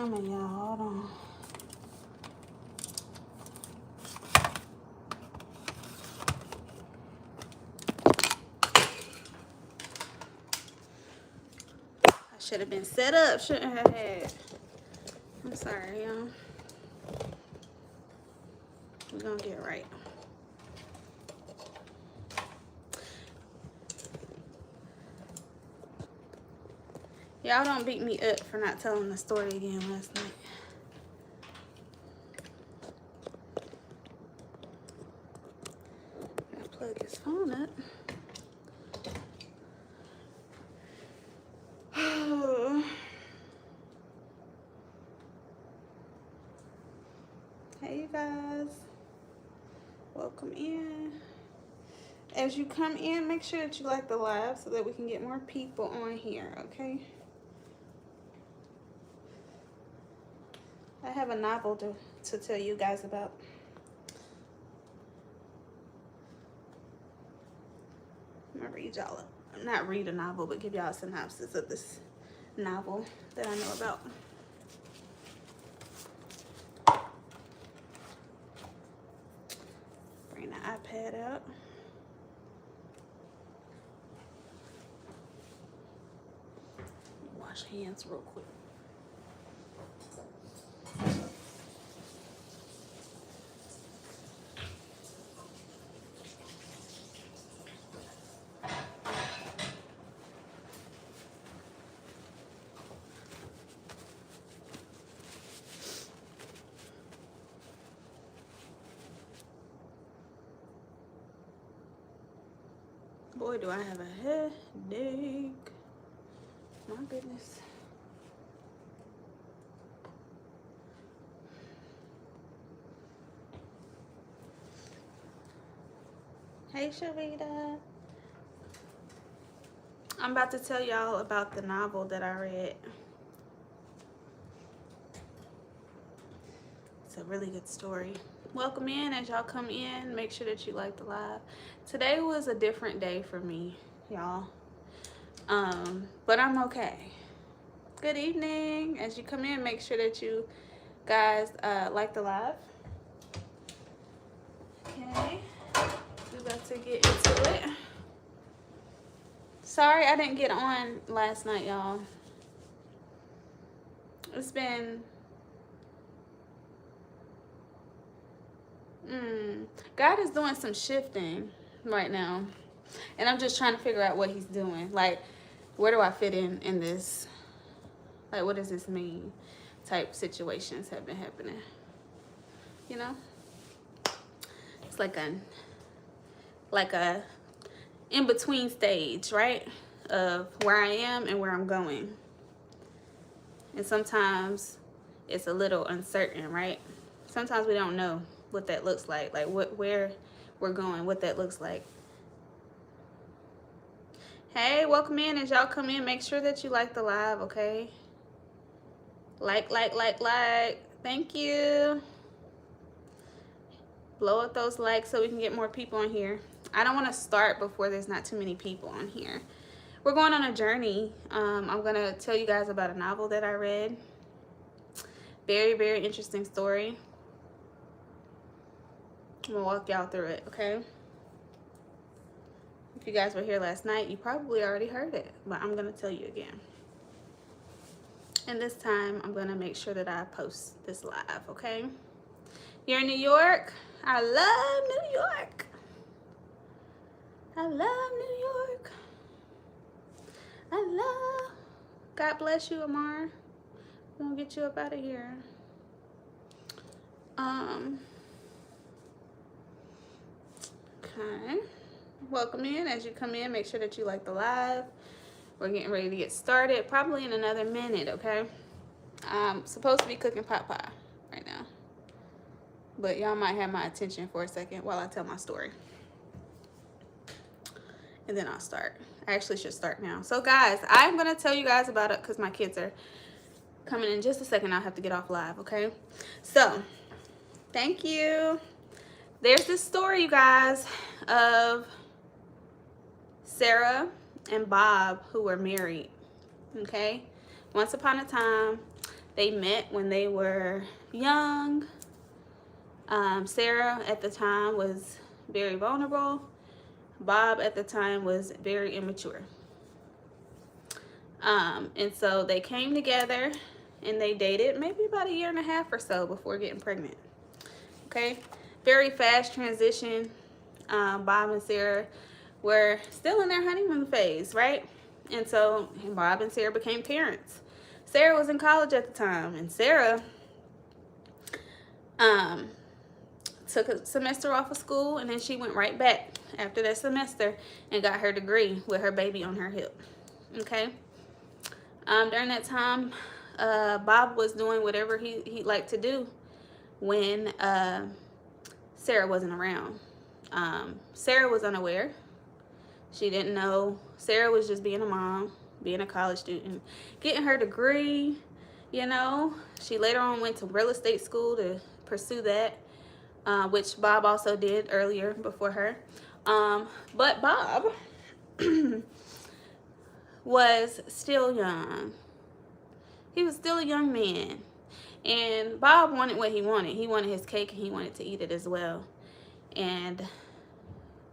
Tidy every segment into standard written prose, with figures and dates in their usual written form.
coming, y'all. Hold on. I should have been set up. Shouldn't have had. I'm sorry, y'all. We're gonna get it right. Y'all don't beat me up for not telling the story again last night. Gotta plug his phone up. Hey, you guys. Welcome in. As you come in, make sure that you like the live so that we can get more people on here, okay? I have a novel to tell you guys about. I'm gonna read y'all, not read a novel, but give y'all a synopsis of this novel that I know about. Bring the iPad out. Wash hands real quick. Boy, do I have a headache. My goodness. Hey, Sharita. I'm about to tell y'all about the novel that I read. It's a really good story. Welcome in. As y'all come in, make sure that you like the live. Today was a different day for me, y'all. But I'm okay. Good evening. As you come in, make sure that you guys like the live. Okay. We're about to get into it. Sorry I didn't get on last night, y'all. It's been God is doing some shifting right now, and I'm just trying to figure out what he's doing. Like, where do I fit in this? Like, what does this mean? Type situations have been happening, you know. It's like a in-between stage, right, of where I am and where I'm going. And sometimes it's a little uncertain, right? Sometimes we don't know what that looks like where we're going, what that looks like. Hey, welcome in. As y'all come in, make sure that you like the live, okay? Like. Thank you. Blow up those likes so we can get more people on here. I don't want to start before there's not too many people on here. We're going on a journey. I'm going to tell you guys about a novel that I read. Very, very interesting story. I'm going to walk y'all through it, okay? If you guys were here last night, you probably already heard it, but I'm going to tell you again. And this time, I'm going to make sure that I post this live, okay? You're in New York? I love New York. I love New York. God bless you, Amar. I'm gonna get you up out of here. Okay. Welcome in. As you come in, make sure that you like the live. We're getting ready to get started, probably in another minute, okay? I'm supposed to be cooking pot pie right now, but y'all might have my attention for a second while I tell my story. And then I'll start. I actually should start now. So guys, I'm going to tell you guys about it because my kids are coming in just a second. I'll have to get off live, okay? So, thank you. There's this story, you guys, of Sarah and Bob who were married, okay? Once upon a time, They met when they were young. Sarah at the time was very vulnerable. Bob at the time was very immature. And so they came together and they dated maybe about a year and a half or so before getting pregnant. Okay, very fast transition. Bob and Sarah were still in their honeymoon phase, right? And so Bob and Sarah became parents. Sarah was in college at the time, and Sarah took a semester off of school, and then she went right back after that semester and got her degree with her baby on her hip. Okay. During that time, Bob was doing whatever he liked to do when Sarah wasn't around. Sarah was unaware. She didn't know. Sarah was just being a mom, being a college student, getting her degree, you know. She later on went to real estate school to pursue that, which Bob also did earlier before her. But Bob was still young. He was still a young man. And Bob wanted what he wanted. He wanted his cake and he wanted to eat it as well. And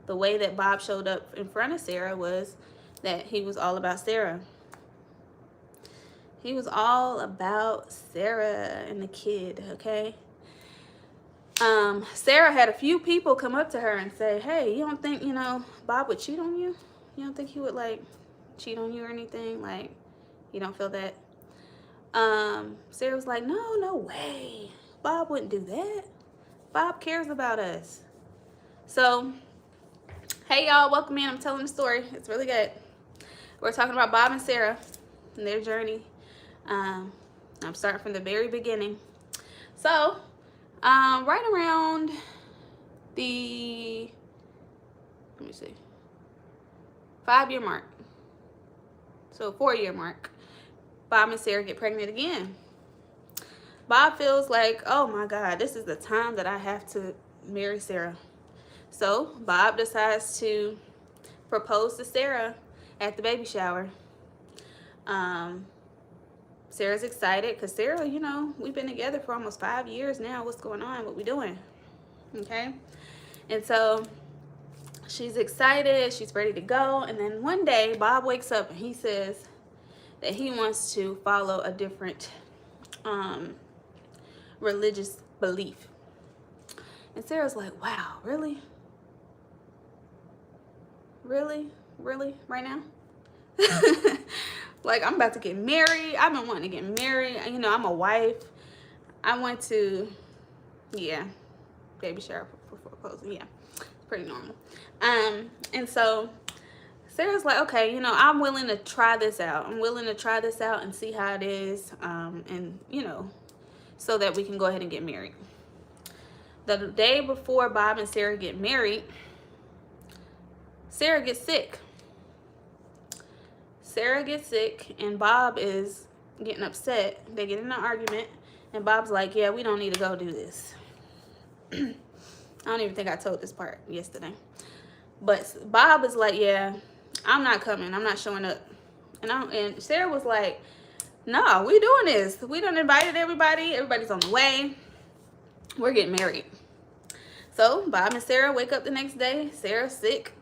the way that Bob showed up in front of Sarah was that he was all about Sarah. He was all about Sarah and the kid, okay? Sarah had a few people come up to her and say, hey, you don't think, Bob would cheat on you? You don't think he would, cheat on you or anything? You don't feel that? Sarah was like, no way. Bob wouldn't do that. Bob cares about us. So, hey, y'all, welcome in. I'm telling the story. It's really good. We're talking about Bob and Sarah and their journey. I'm starting from the very beginning. So, right around the, 5-year mark. So 4-year mark, Bob and Sarah get pregnant again. Bob feels like, oh my God, this is the time that I have to marry Sarah. So Bob decides to propose to Sarah at the baby shower. Sarah's excited because Sarah, we've been together for almost 5 years now. What's going on? What we doing? Okay. And so she's excited. She's ready to go. And then one day, Bob wakes up and he says that he wants to follow a different religious belief. And Sarah's like, wow, really? Really? Really? Right now? Like, I'm about to get married. I've been wanting to get married. I'm a wife. I want to, baby shower for proposal. Yeah, pretty normal. And so Sarah's like, okay, I'm willing to try this out. I'm willing to try this out and see how it is. And, so that we can go ahead and get married. The day before Bob and Sarah get married, Sarah gets sick. Sarah gets sick and Bob is getting upset. They get in an argument and Bob's like, yeah, we don't need to go do this. I don't even think I told this part yesterday. But Bob is like, yeah, I'm not coming. I'm not showing up. And Sarah was like, no, we doing this. We done invited everybody. Everybody's on the way. We're getting married. So Bob and Sarah wake up the next day. Sarah's sick,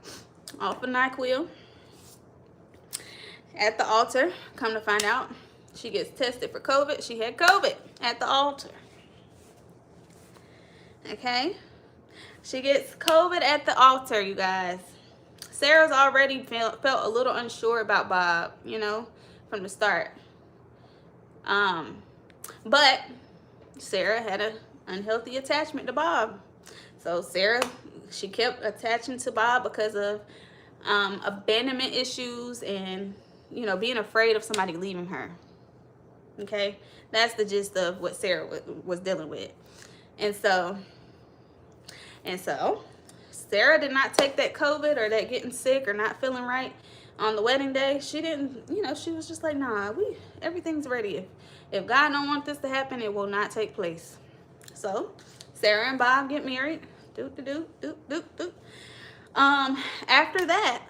off of NyQuil. At the altar, come to find out, she gets tested for COVID. She had COVID at the altar. Okay? She gets COVID at the altar, you guys. Sarah's already felt a little unsure about Bob, from the start. But Sarah had an unhealthy attachment to Bob. So Sarah, she kept attaching to Bob because of abandonment issues and, being afraid of somebody leaving her. Okay? That's the gist of what Sarah was dealing with. And so Sarah did not take that COVID or that getting sick or not feeling right on the wedding day. She didn't, she was just like, nah, everything's ready. If God don't want this to happen, it will not take place. So Sarah and Bob get married. After that,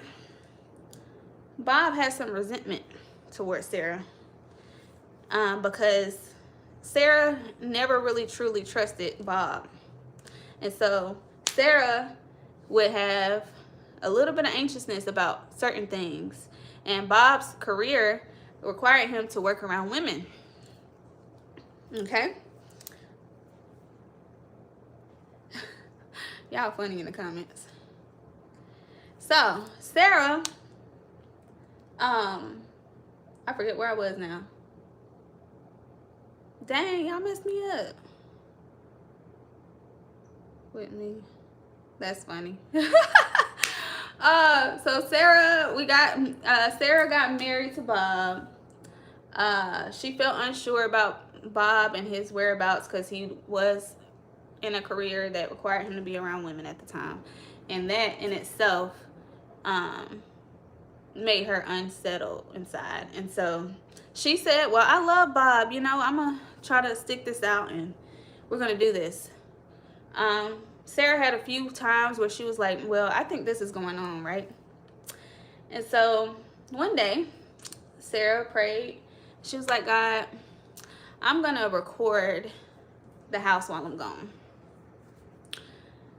Bob has some resentment towards Sarah because Sarah never really truly trusted Bob. And so Sarah would have a little bit of anxiousness about certain things. And Bob's career required him to work around women. Okay? Y'all funny in the comments. So, Sarah, I forget where I was now. Dang, y'all messed me up. Whitney. That's funny. So Sarah got married to Bob. She felt unsure about Bob and his whereabouts because he was in a career that required him to be around women at the time. And that in itself made her unsettled inside. And so she said, well, I love Bob. You know, I'm going to try to stick this out and we're going to do this. Sarah had a few times where she was like, well, I think this is going on, right? And so one day, Sarah prayed. She was like, God, I'm going to record the house while I'm gone.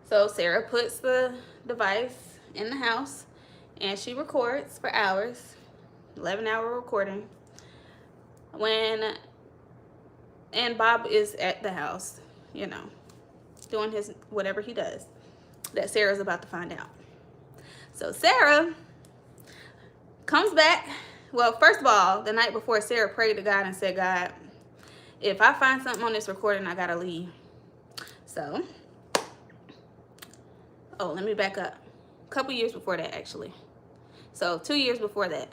So Sarah puts the device in the house and she records for hours, 11-hour recording. And Bob is at the house, you know, doing his whatever he does that Sarah's about to find out. So Sarah comes back. Well, first of all, the night before, Sarah prayed to God and said, God, if I find something on this recording, I gotta leave. So, let me back up. A couple years before that, actually. So 2 years before that,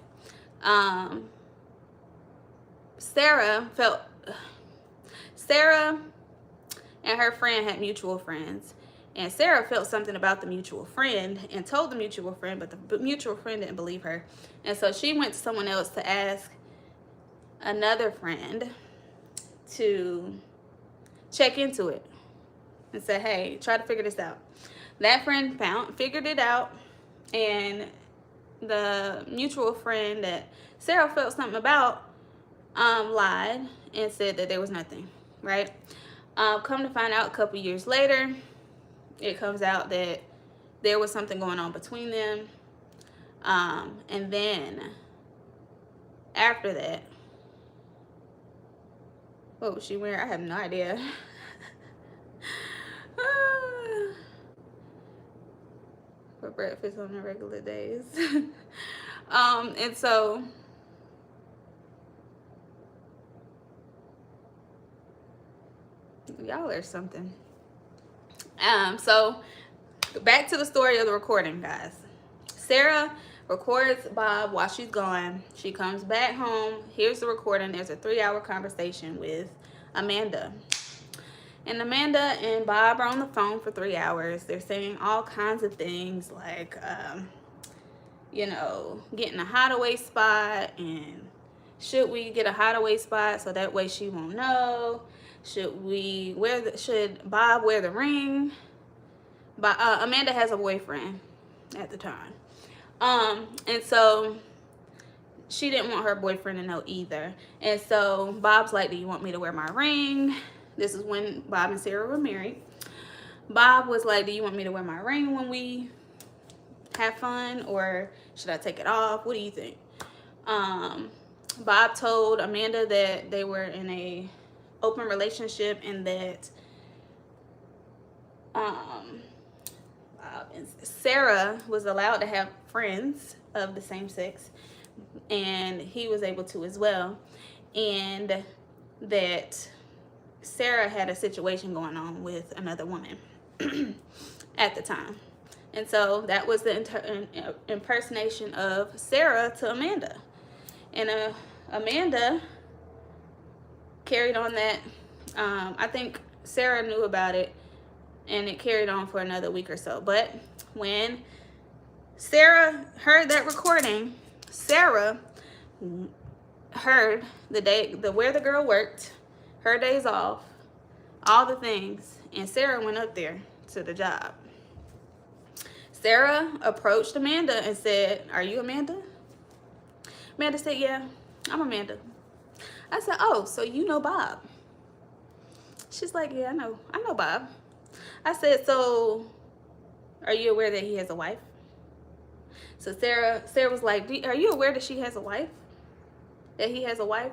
Sarah and her friend had mutual friends. And Sarah felt something about the mutual friend and told the mutual friend, but the mutual friend didn't believe her. And so she went to someone else to ask another friend to check into it and say, hey, try to figure this out. That friend figured it out, and the mutual friend that Sarah felt something about lied and said that there was nothing, right? Come to find out a couple years later, it comes out that there was something going on between them. And then after that, what was she wearing? I have no idea. For breakfast on the regular days. And so y'all are something. So back to the story of the recording, guys. Sarah records Bob while she's gone. She comes back home. Here's the recording. There's a 3-hour conversation with Amanda. And Amanda and Bob are on the phone for 3 hours. They're saying all kinds of things like, you know, getting a hideaway spot, and should we get a hideaway spot so that way she won't know? Should Bob wear the ring? But Amanda has a boyfriend at the time. And so she didn't want her boyfriend to know either. And so Bob's like, do you want me to wear my ring? This is when Bob and Sarah were married. Bob was like, do you want me to wear my ring when we have fun, or should I take it off? What do you think? Bob told Amanda that they were in a open relationship and that Sarah was allowed to have friends of the same sex, and he was able to as well, and that Sarah had a situation going on with another woman at the time. And so that was the impersonation of Sarah to Amanda. And Amanda carried on that. I think Sarah knew about it, and it carried on for another week or so. But when Sarah heard that recording, Sarah heard where the girl worked, her days off, all the things, and Sarah went up there to the job. Sarah approached Amanda and said, are you Amanda? Amanda said, yeah, I'm Amanda. I said, oh, so you know Bob. She's like, yeah, I know Bob. I said, so are you aware that he has a wife? So Sarah was like, are you aware that she has a wife? That he has a wife?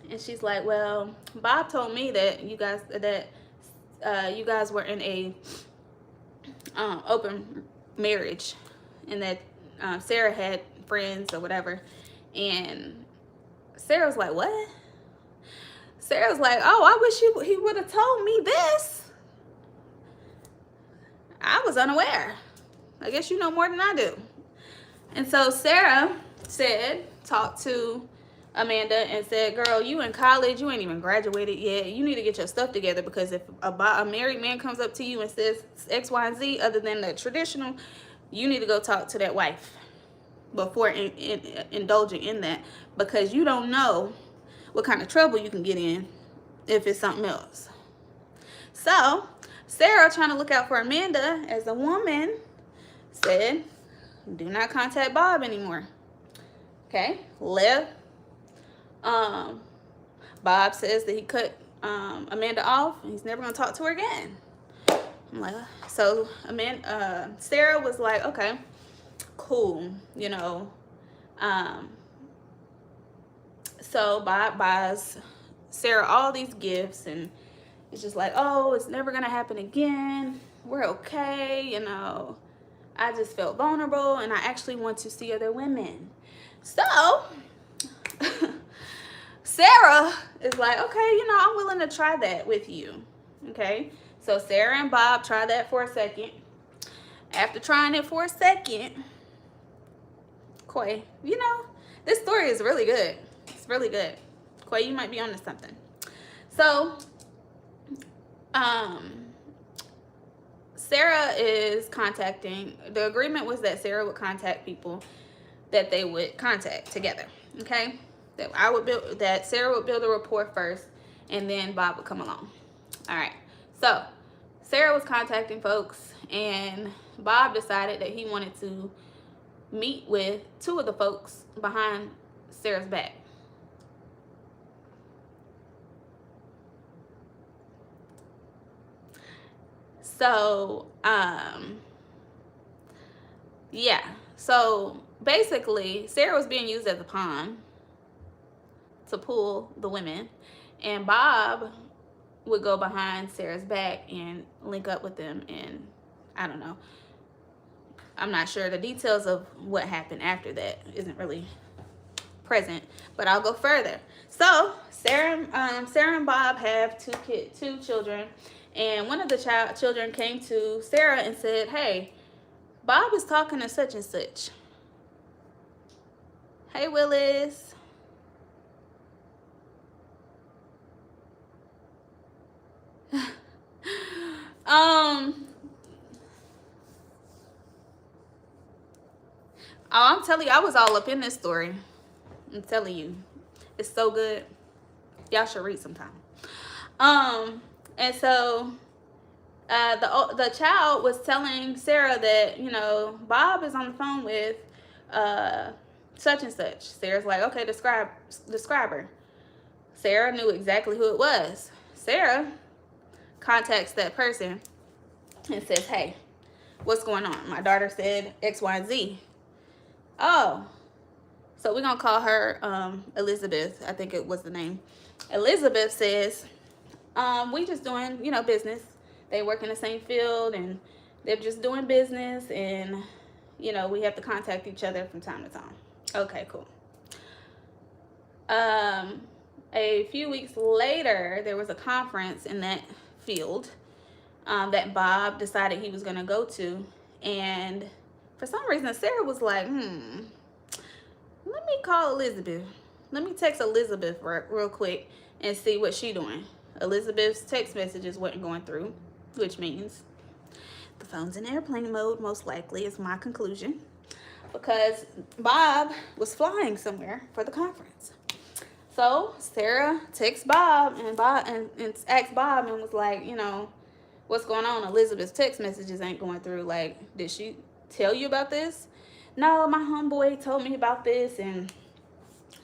And she's like, well, Bob told me that you guys were in a open marriage, and that Sarah had friends or whatever. And Sarah was like, what? Sarah was like, oh, I wish he would have told me this. I was unaware. I guess you know more than I do. And so Sarah talked to Amanda and said, girl, you in college, you ain't even graduated yet. You need to get your stuff together, because if a married man comes up to you and says X, Y, and Z other than the traditional, you need to go talk to that wife before indulging in that, because you don't know what kind of trouble you can get in if it's something else. So Sarah, trying to look out for Amanda as a woman, said, do not contact Bob anymore. Okay, left. Bob says that he cut Amanda off and he's never gonna talk to her again. I'm like, so Sarah was like, okay, cool, you know. So Bob buys Sarah all these gifts, and it's just like, oh, it's never gonna happen again. We're okay, you know. I just felt vulnerable, and I actually want to see other women. So Sarah is like, okay, you know, I'm willing to try that with you. Okay, so Sarah and Bob tried that for a second. After trying it for a second, Quay, you know, this story is really good. It's really good. Quay, you might be onto something. So Sarah is contacting, the agreement was that Sarah would contact people that they would contact together. Okay, that Sarah would build a rapport first, and then Bob would come along. All right, so Sarah was contacting folks, and Bob decided that he wanted to meet with two of the folks behind Sarah's back. So yeah, so basically Sarah was being used as a pawn to pull the women, and Bob would go behind Sarah's back and link up with them. And I don't know, I'm not sure the details of what happened after that isn't really present, but I'll go further. So Sarah and Bob have two children, and one of the children came to Sarah and said, hey, Bob is talking to such and such. Hey, Willis. Oh, I'm telling you, I was all up in this story. I'm telling you, it's so good. Y'all should read sometime. And so the child was telling Sarah that, you know, Bob is on the phone with such and such. Sarah's like, okay, describe her. Sarah knew exactly who it was. Sarah contacts that person and says, hey, what's going on? My daughter said X, Y, and Z. Oh, so we're gonna call her Elizabeth. I think it was the name. Elizabeth says, we just doing, you know, business. They work in the same field, and they're just doing business, and, you know, we have to contact each other from time to time. Okay, cool. A few weeks later, there was a conference in that field that Bob decided he was gonna go to, and for some reason, Sarah was like, let me call Elizabeth. Let me text Elizabeth real quick and see what she's doing. Elizabeth's text messages weren't going through, which means the phone's in airplane mode, most likely, is my conclusion, because Bob was flying somewhere for the conference. So Sarah texts Bob and asked Bob and was like, you know, what's going on? Elizabeth's text messages ain't going through. Like, did she tell you about this? No, my homeboy told me about this, and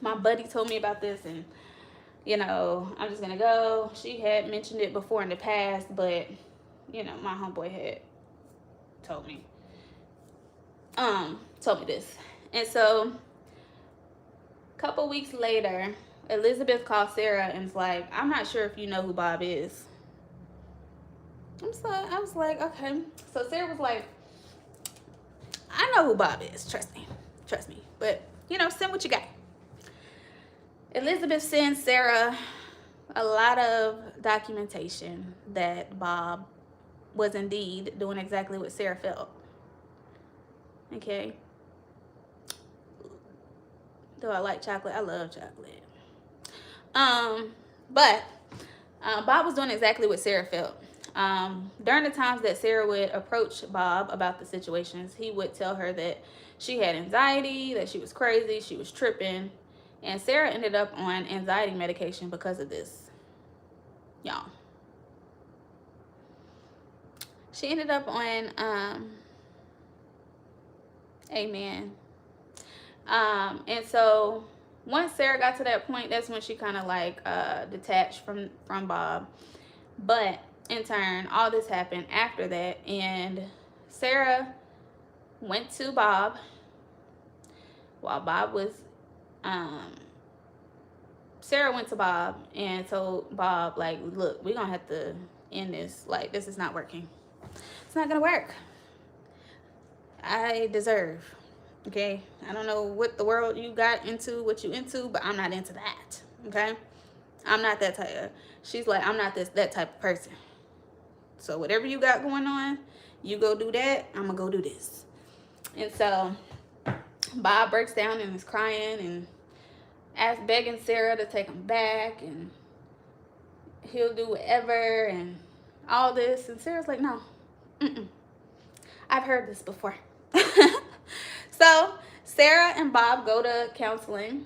my buddy told me about this, and, you know, I'm just gonna go. She had mentioned it before in the past, but you know, my homeboy had told me this. And so a couple weeks later, Elizabeth called Sarah and was like, I'm not sure if you know who Bob is. I was like, okay. So Sarah was like, I know who Bob is. Trust me. But, you know, send what you got. Elizabeth sends Sarah a lot of documentation that Bob was indeed doing exactly what Sarah felt. Okay. Do I like chocolate? I love chocolate. But Bob was doing exactly what Sarah felt. During the times that Sarah would approach Bob about the situations, he would tell her that she had anxiety, that she was crazy, she was tripping. And Sarah ended up on anxiety medication because of this. Y'all. She ended up on Amen. And so once Sarah got to that point, that's when she kind of like detached from Bob. But in turn, all this happened after that, and Sarah went to Bob while Bob was Sarah went to Bob and told Bob, like, look, we're gonna have to end this. Like, this is not working. It's not gonna work. I deserve. Okay, I don't know what the world you got into, what you into, but I'm not into that. Okay, I'm not that type of, she's like, I'm not that type of person. So whatever you got going on, you go do that, I'm gonna go do this. And so Bob breaks down and is crying and begging Sarah to take him back, and he'll do whatever and all this. And Sarah's like, no, I've heard this before. So Sarah and Bob go to counseling.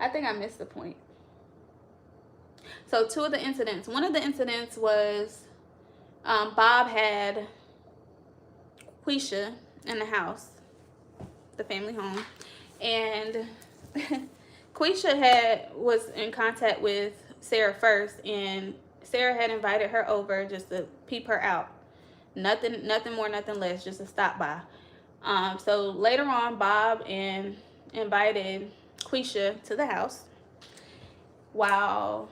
I think I missed the point. So two of the incidents. One of the incidents was Bob had Quisha in the house, the family home, and Quisha was in contact with Sarah first, and Sarah had invited her over just to peep her out. Nothing more, nothing less, just to stop by. So later on, Bob invited Quisha to the house while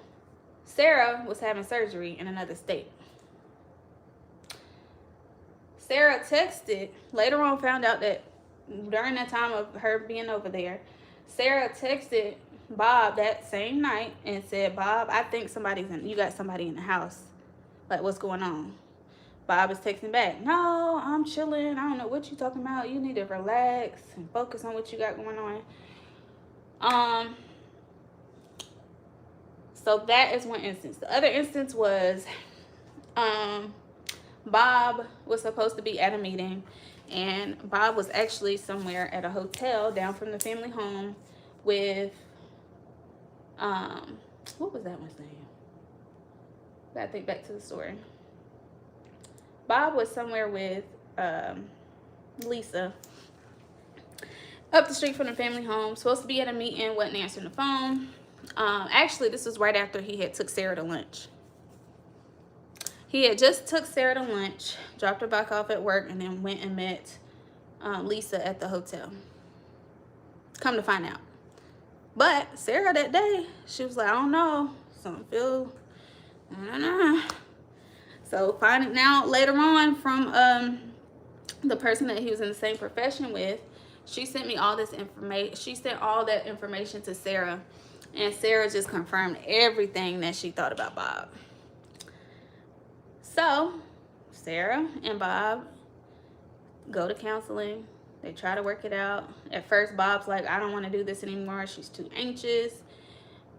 Sarah was having surgery in another state. Sarah texted, later on found out that during that time of her being over there, Sarah texted Bob that same night and said, Bob, I think you got somebody in the house. Like, what's going on? Bob is texting back, no, I'm chilling. I don't know what you're talking about. You need to relax and focus on what you got going on. So that is one instance. The other instance was Bob was supposed to be at a meeting, and Bob was actually somewhere at a hotel down from the family home with what was that one's name? Gotta think back to the story. Bob was somewhere with Lisa up the street from the family home, supposed to be at a meeting, wasn't answering the phone. Actually, this was right after he had took Sarah to lunch. He had just took Sarah to lunch, dropped her back off at work, and then went and met Lisa at the hotel. Come to find out. But Sarah that day, she was like, I don't know. Something feel, I don't know. So finding out later on from the person that he was in the same profession with, she sent me all this information. She sent all that information to Sarah, and Sarah just confirmed everything that she thought about Bob. So Sarah and Bob go to counseling. They try to work it out. At first, Bob's like, I don't want to do this anymore. She's too anxious.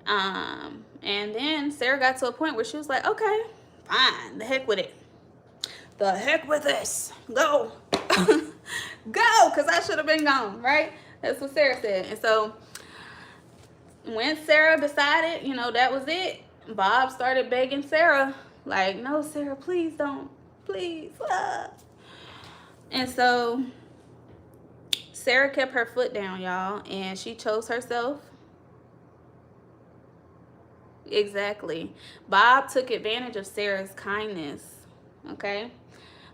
And then Sarah got to a point where she was like, okay, fine, the heck with it. The heck with this. Go. Go, because I should have been gone, right? That's what Sarah said. And so when Sarah decided, that was it, Bob started begging Sarah, like, no, Sarah, please don't. Please. And so Sarah kept her foot down, y'all, and she chose herself. Exactly. Bob took advantage of Sarah's kindness. Okay?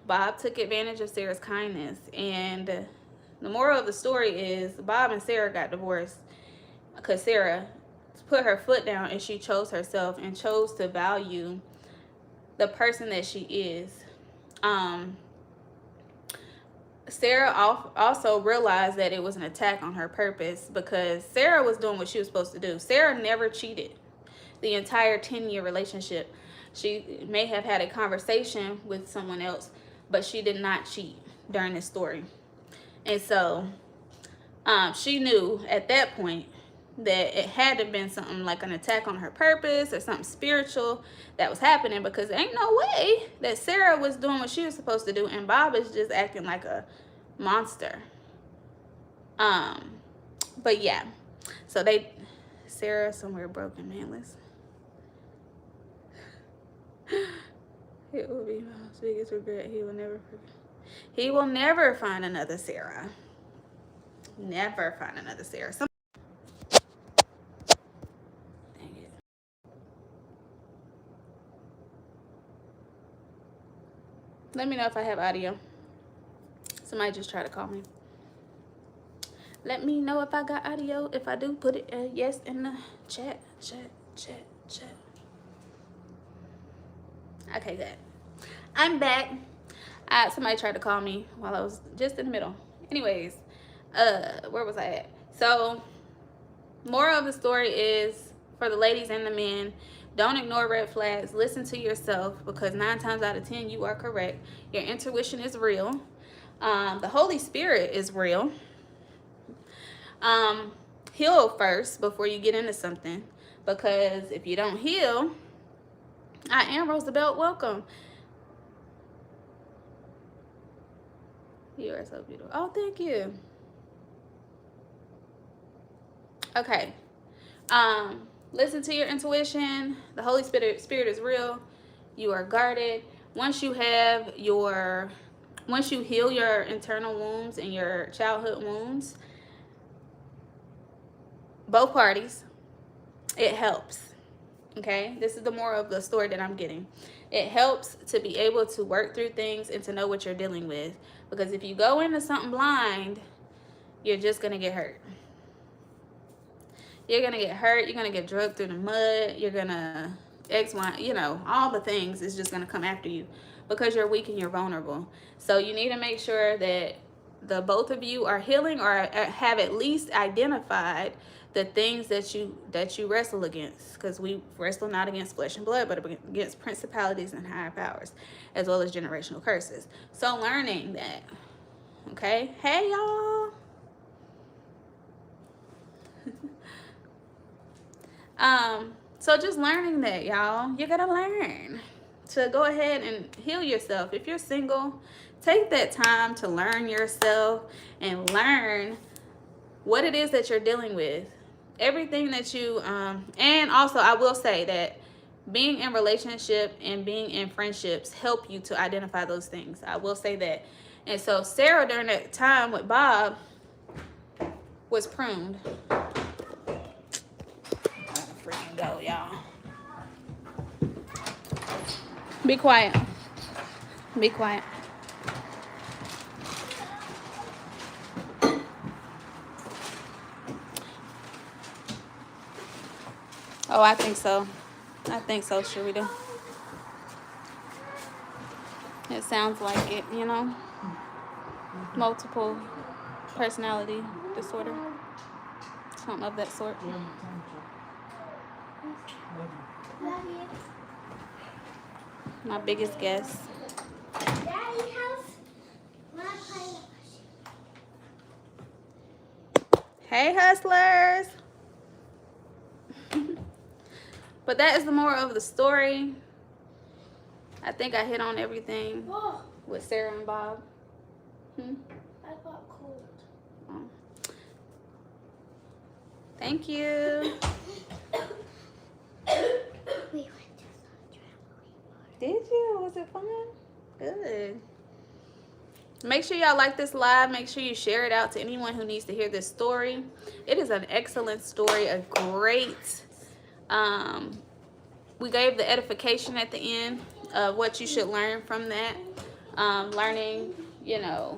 Bob took advantage of Sarah's kindness. And the moral of the story is Bob and Sarah got divorced because Sarah put her foot down and she chose herself and chose to value the person that she is. Sarah also realized that it was an attack on her purpose because Sarah was doing what she was supposed to do. Sarah never cheated the entire 10-year relationship. She may have had a conversation with someone else, but she did not cheat during this story. And so she knew at that point that it had to have been something like an attack on her purpose or something spiritual that was happening, because there ain't no way that Sarah was doing what she was supposed to do and Bob is just acting like a monster. But yeah, so Sarah somewhere broken, man. Listen. It will be Bob's biggest regret. He will never forget. He will never find another Sarah. Never find another Sarah. Dang it. Let me know if I have audio. Somebody just tried to call me. Let me know if I got audio. If I do, put it yes in the chat. Okay, good. I'm back. Somebody tried to call me while I was just in the middle. Anyways, where was I at? So, moral of the story is, for the ladies and the men, don't ignore red flags. Listen to yourself, because 9 times out of 10 you are correct. Your intuition is real. The Holy Spirit is real. Heal first before you get into something, because if you don't heal, I am Roosevelt. Welcome. You are so beautiful. Oh, thank you. Okay. Listen to your intuition. The Holy Spirit is real. You are guarded. Once you heal your internal wounds and your childhood wounds, both parties, it helps. Okay, this is the moral of the story that I'm getting. It helps to be able to work through things and to know what you're dealing with, because if you go into something blind, you're just gonna get hurt. You're gonna get hurt. You're gonna get drugged through the mud. You're gonna all the things is just gonna come after you, because you're weak and you're vulnerable. So you need to make sure that the both of you are healing, or have at least identified the things that you wrestle against, because we wrestle not against flesh and blood, but against principalities and higher powers, as well as generational curses. So learning that. Okay, hey y'all. So just learning that, y'all. You gotta learn to go ahead and heal yourself. If you're single, take that time to learn yourself and learn what it is that you're dealing with. Everything that you, and also I will say that being in relationship and being in friendships help you to identify those things. I will say that. And so Sarah, during that time with Bob, was pruned. Freaking go, y'all. Be quiet. Be quiet. Oh, I think so. I think so, Sharita. It sounds like it, multiple personality disorder. Something of that sort. My biggest guess. Hey, hustlers. But that is the moral of the story. I think I hit on everything with Sarah and Bob. I got cold. Oh. Thank you. Did you? Was it fun? Good. Make sure y'all like this live. Make sure you share it out to anyone who needs to hear this story. It is an excellent story, a great we gave the edification at the end of what you should learn from that. Learning,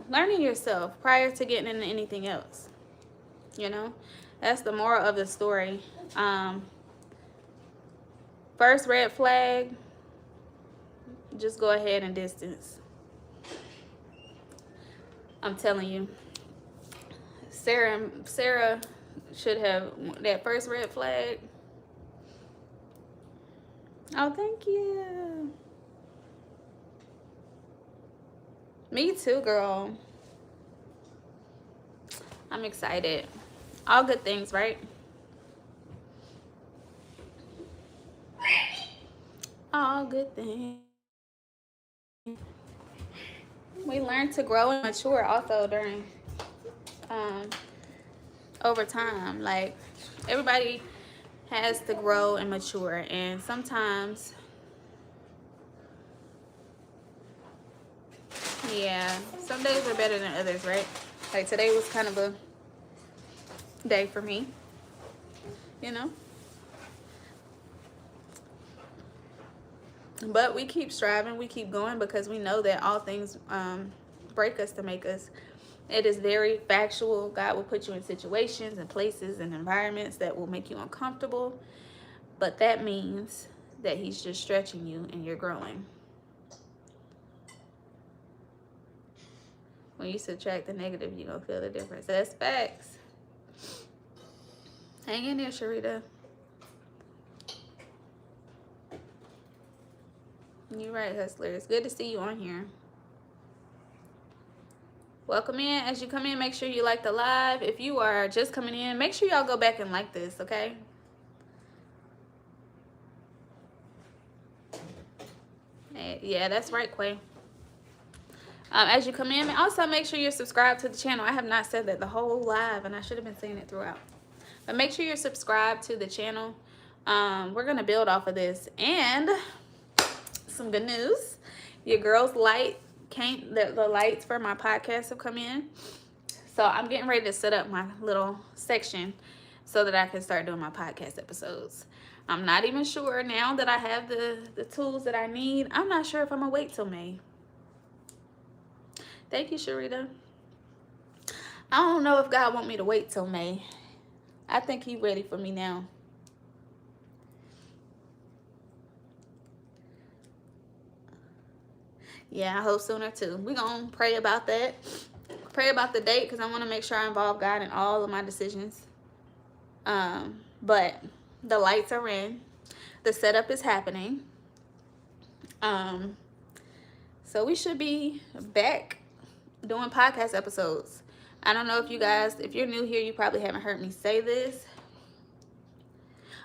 learning yourself prior to getting into anything else. That's the moral of the story. First red flag, just go ahead and distance. I'm telling you, Sarah should have that first red flag. Oh, thank you. Me too, girl. I'm excited. All good things, right? All good things. We learn to grow and mature also during over time. Like, everybody has to grow and mature, and sometimes, yeah, some days are better than others, right? Like, today was kind of a day for me, but we keep striving, we keep going, because we know that all things break us to make us. It is very factual. God will put you in situations and places and environments that will make you uncomfortable, but that means that he's just stretching you and you're growing. When you subtract the negative, you're gonna feel the difference. That's facts. Hang in there, Sharita. You're right, hustler. It's good to see you on here. Welcome in. As you come in, make sure you like the live. If you are just coming in, make sure y'all go back and like this, okay? Yeah, that's right, Quay. As you come in, also make sure you're subscribed to the channel. I have not said that the whole live, and I should have been saying it throughout. But make sure you're subscribed to the channel. We're going to build off of this. And some good news. Your girl's light came, the lights for my podcast have come in. So I'm getting ready to set up my little section so that I can start doing my podcast episodes. I'm not even sure now that I have the tools that I need. I'm not sure if I'm going to wait till May. Thank you, Sharita. I don't know if God want me to wait till May. I think he's ready for me now. Yeah, I hope sooner too. We're going to pray about that. Pray about the date, because I want to make sure I involve God in all of my decisions. But the lights are in. The setup is happening. So we should be back doing podcast episodes. I don't know if you guys, if you're new here, you probably haven't heard me say this.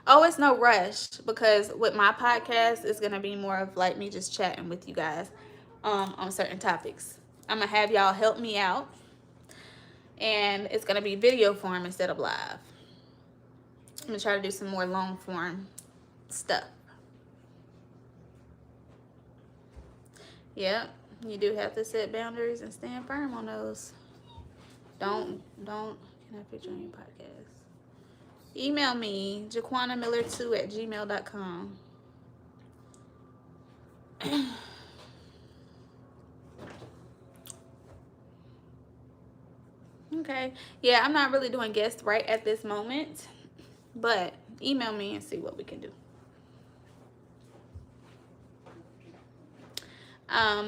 Oh, it's no rush, because with my podcast, it's going to be more of like me just chatting with you guys on certain topics. I'm going to have y'all help me out, and it's going to be video form instead of live. I'm going to try to do some more long form stuff. Yep, you do have to set boundaries and stand firm on those. Don't, can I picture on your podcast? Email me, JaquanaMiller2@gmail.com. Okay. Yeah, I'm not really doing guests right at this moment, but email me and see what we can do.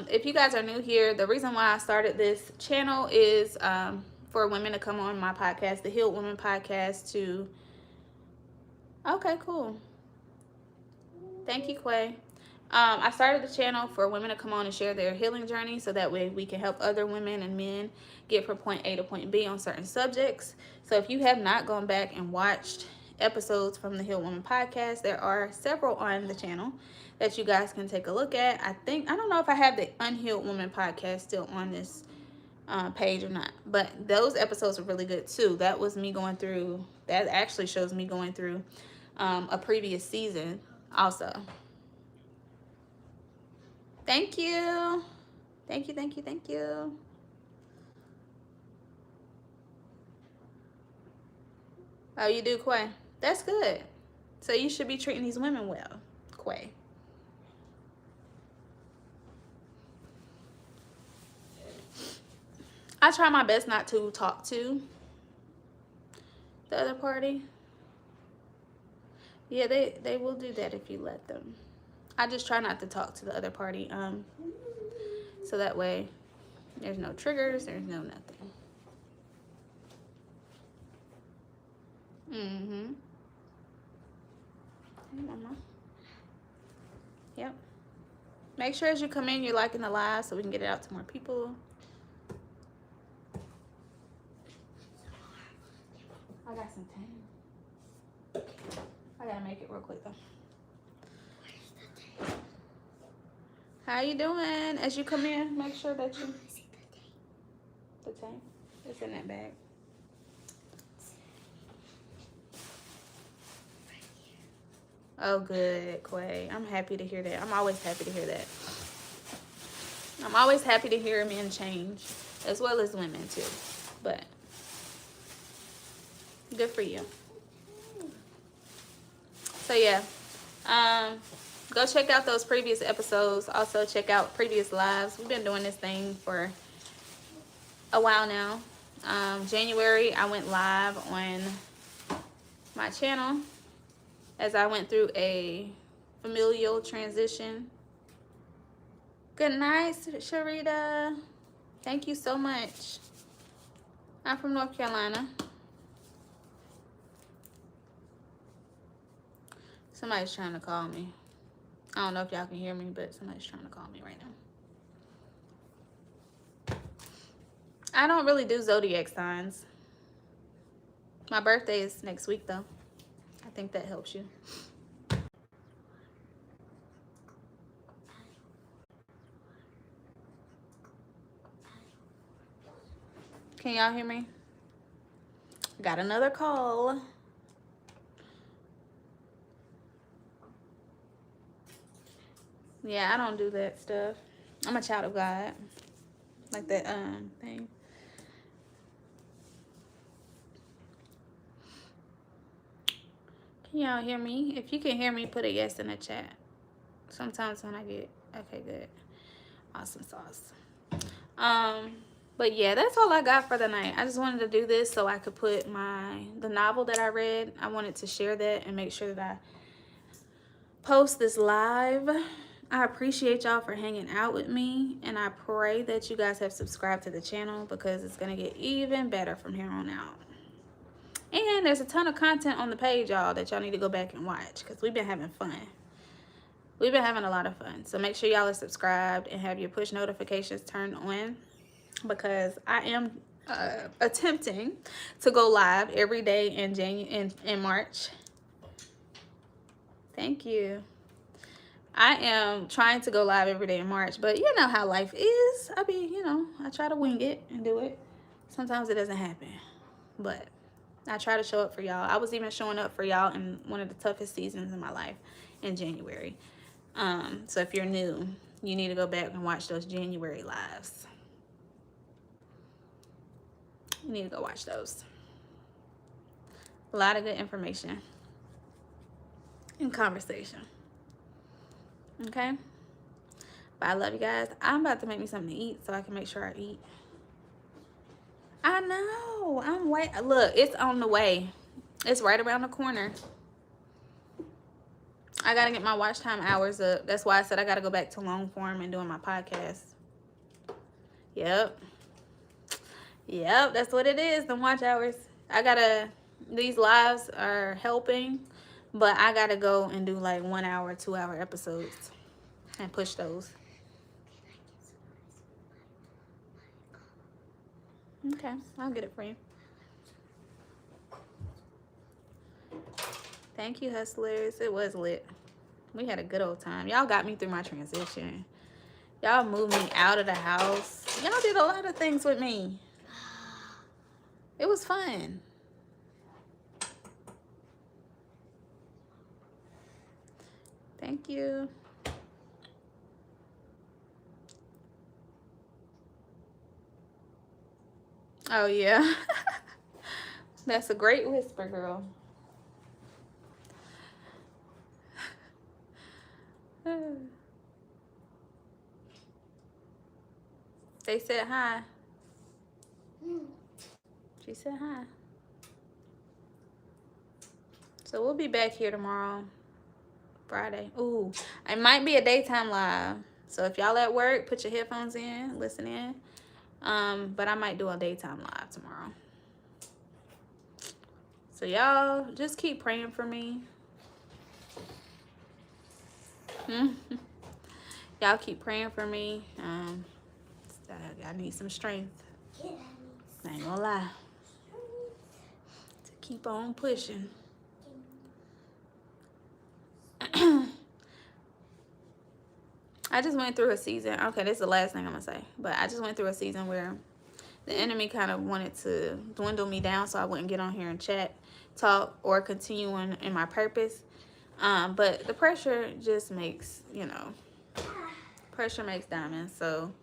If you guys are new here, the reason why I started this channel is for women to come on my podcast, the Healed Woman Podcast, to... Okay, cool. Thank you, Quay. I started the channel for women to come on and share their healing journey, so that way we can help other women and men get from point A to point B on certain subjects. So if you have not gone back and watched episodes from the Healed Woman Podcast, there are several on the channel that you guys can take a look at. I don't know if I have the Unhealed Woman Podcast still on this page or not, but those episodes are really good too. That was me going through, that actually shows me going through a previous season also. Thank you. Thank you, thank you, thank you. Oh, you do, Quay? That's good. So you should be treating these women well, Quay. Quay. I try my best not to talk to the other party. Yeah, they will do that if you let them. I just try not to talk to the other party, so that way there's no triggers, there's no nothing. Mm-hmm. Hey, mama. Yep. Make sure as you come in, you're liking the live so we can get it out to more people. I got some time. I gotta make it real quick though. How you doing? As you come in, make sure that you... The tank? It's in that bag. Oh, good, Quay. I'm happy to hear that. I'm always happy to hear that. I'm always happy to hear men change, as well as women too. But good for you. So yeah, go check out those previous episodes. Also check out previous lives. We've been doing this thing for a while now. January I went live on my channel as I went through a familial transition. Good night, Sharita. Thank you so much. I'm from North Carolina. Somebody's trying to call me. I don't know if y'all can hear me, but somebody's trying to call me right now. I don't really do zodiac signs. My birthday is next week, though. I think that helps you. Can y'all hear me? Got another call. Yeah, I don't do that stuff. I'm a child of God. Like that thing. Can y'all hear me? If you can hear me, put a yes in the chat. Sometimes when I get... Okay, good. Awesome sauce. But yeah, that's all I got for the night. I just wanted to do this so I could put the novel that I read. I wanted to share that and make sure that I post this live. I appreciate y'all for hanging out with me, and I pray that you guys have subscribed to the channel because it's gonna get even better from here on out. And there's a ton of content on the page, y'all, that y'all need to go back and watch because we've been having fun. We've been having a lot of fun. So make sure y'all are subscribed and have your push notifications turned on, because I am attempting to go live every day in March. Thank you. I am trying to go live every day in March, but you know how life is. I mean, you know, I try to wing it and do it. Sometimes it doesn't happen, but I try to show up for y'all. I was even showing up for y'all in one of the toughest seasons in my life in January. So if you're new, you need to go back and watch those January lives. You need to go watch those. A lot of good information and conversation. Okay? But I love you guys. I'm about to make me something to eat so I can make sure I eat. I know. Look, it's on the way. It's right around the corner. I got to get my watch time hours up. That's why I said I got to go back to long form and doing my podcast. Yep. Yep, that's what it is, the watch hours. These lives are helping, but I gotta go and do like 1 hour, 2 hour episodes and push those. Okay, I'll get it for you. Thank you, hustlers. It was lit. We had a good old time. Y'all got me through my transition. Y'all moved me out of the house. Y'all did a lot of things with me. It was fun. Thank you. Oh, yeah. That's a great whisper, girl. Tay said hi. She said hi. So we'll be back here tomorrow, Friday. Ooh, it might be a daytime live. So if y'all at work, put your headphones in, listen in. But I might do a daytime live tomorrow. So y'all just keep praying for me. Y'all keep praying for me. I need some strength. I ain't gonna lie. To keep on pushing. I just went through a season. Okay, this is the last thing I'm gonna say. But I just went through a season where the enemy kind of wanted to dwindle me down so I wouldn't get on here and chat, talk, or continue in my purpose. But the pressure just makes, you know, pressure makes diamonds. So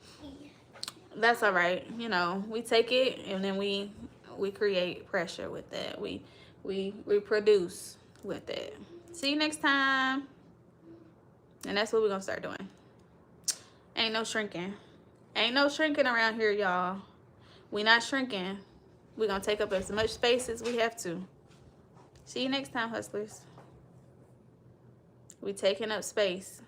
that's all right. You know, we take it and then we create pressure with that. We produce with it. See you next time. And that's what we're gonna start doing. Ain't no shrinking. Ain't no shrinking around here, y'all. We not shrinking. We're gonna take up as much space as we have to. See you next time, hustlers. We taking up space.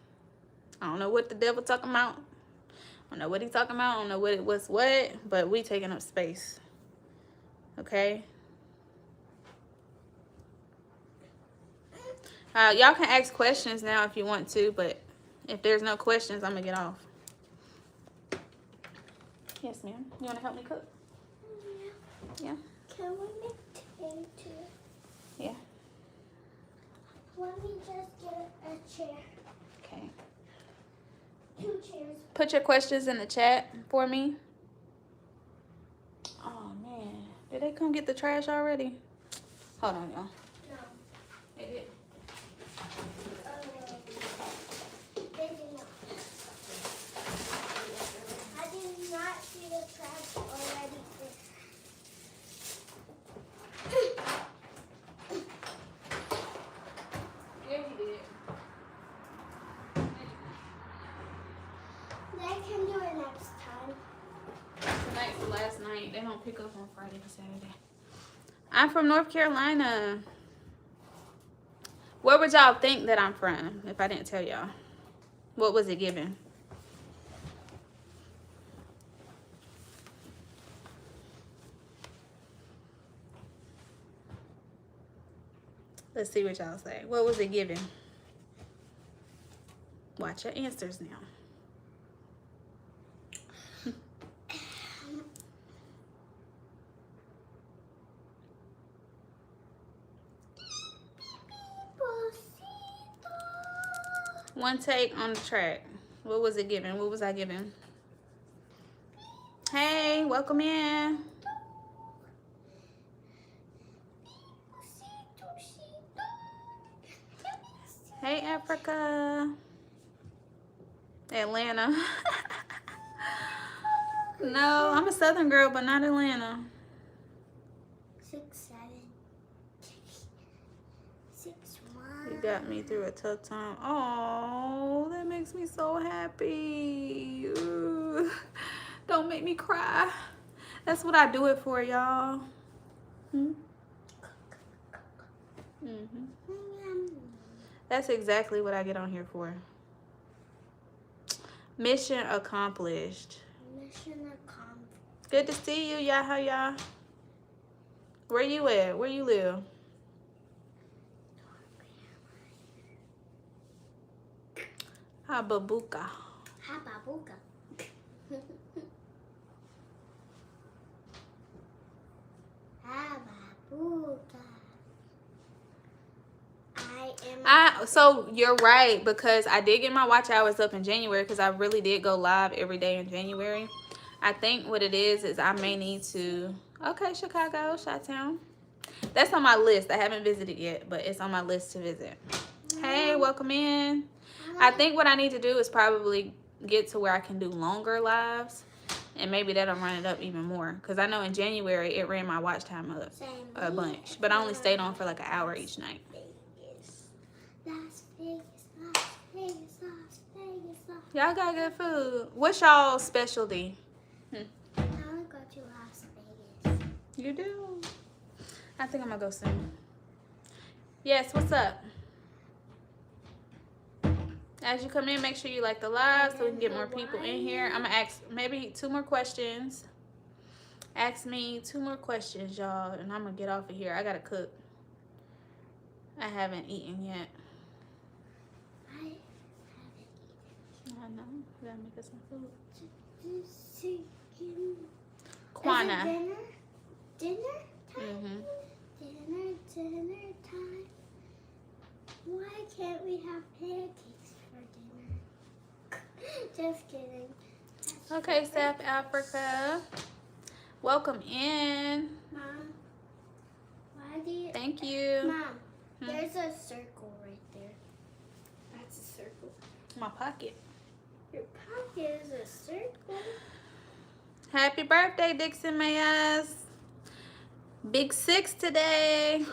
I don't know what the devil talking about. I don't know what he talking about. I don't know what it was what, but we taking up space. Okay? Y'all can ask questions now if you want to, but if there's no questions, I'm gonna get off. Yes, ma'am. You wanna help me cook? Yeah. Can we make today too? Yeah. Let me just get a chair. Okay. 2 chairs. Put your questions in the chat for me. Oh man, did they come get the trash already? Hold on, y'all. No. They did. They did not. I did not see the trash already. Yeah, he did. They can do it next time. Tonight's the last night. They don't pick up on Friday to Saturday. I'm from North Carolina. Where would y'all think that I'm from if I didn't tell y'all? What was it given? Let's see what y'all say. What was it given? Watch your answers now. One take on the track. What was it given? What was I given? Hey, welcome in. Hey, Africa. Atlanta. No, I'm a Southern girl, but not Atlanta. 6, 7, 6, 1. You got me through a tough time. Oh, that makes me so happy. Ooh. Don't make me cry. That's what I do it for, y'all. That's exactly what I get on here for. Mission accomplished. Mission accomplished. Good to see you, Yahya. Where you at? Where you live? Hababuka. Hababuka. Hababuka. So you're right, because I did get my watch hours up in January because I really did go live every day in January. I think what it is I may need to. Okay, Chicago, Chi-Town. That's on my list. I haven't visited yet, but it's on my list to visit. Hey, welcome in. I think what I need to do is probably get to where I can do longer lives, and maybe that'll run it up even more, because I know in January it ran my watch time up a bunch, but I only stayed on for like an hour each night. Las Vegas, Las Vegas, Las Vegas, Las Vegas. Y'all got good food. What's y'all specialty? You do. I think I'm gonna go soon. Yes, what's up? As you come in, make sure you like the live so we can get more people in here. I'm gonna ask maybe 2 more questions. Ask me 2 more questions, y'all, and I'm gonna get off of here. I gotta cook. I haven't eaten yet. I haven't I know. I gotta make us some food. eaten. Kwana. Dinner? Dinner time? Mm-hmm. Dinner time. Why can't we have pancakes for dinner? Just kidding. Okay, South Africa. Welcome in. Mom, why do you... Thank you. Mom, there's a circle right there. That's a circle. My pocket. Your pocket is a circle. Happy birthday, Dixon Mayas. Big 6 today.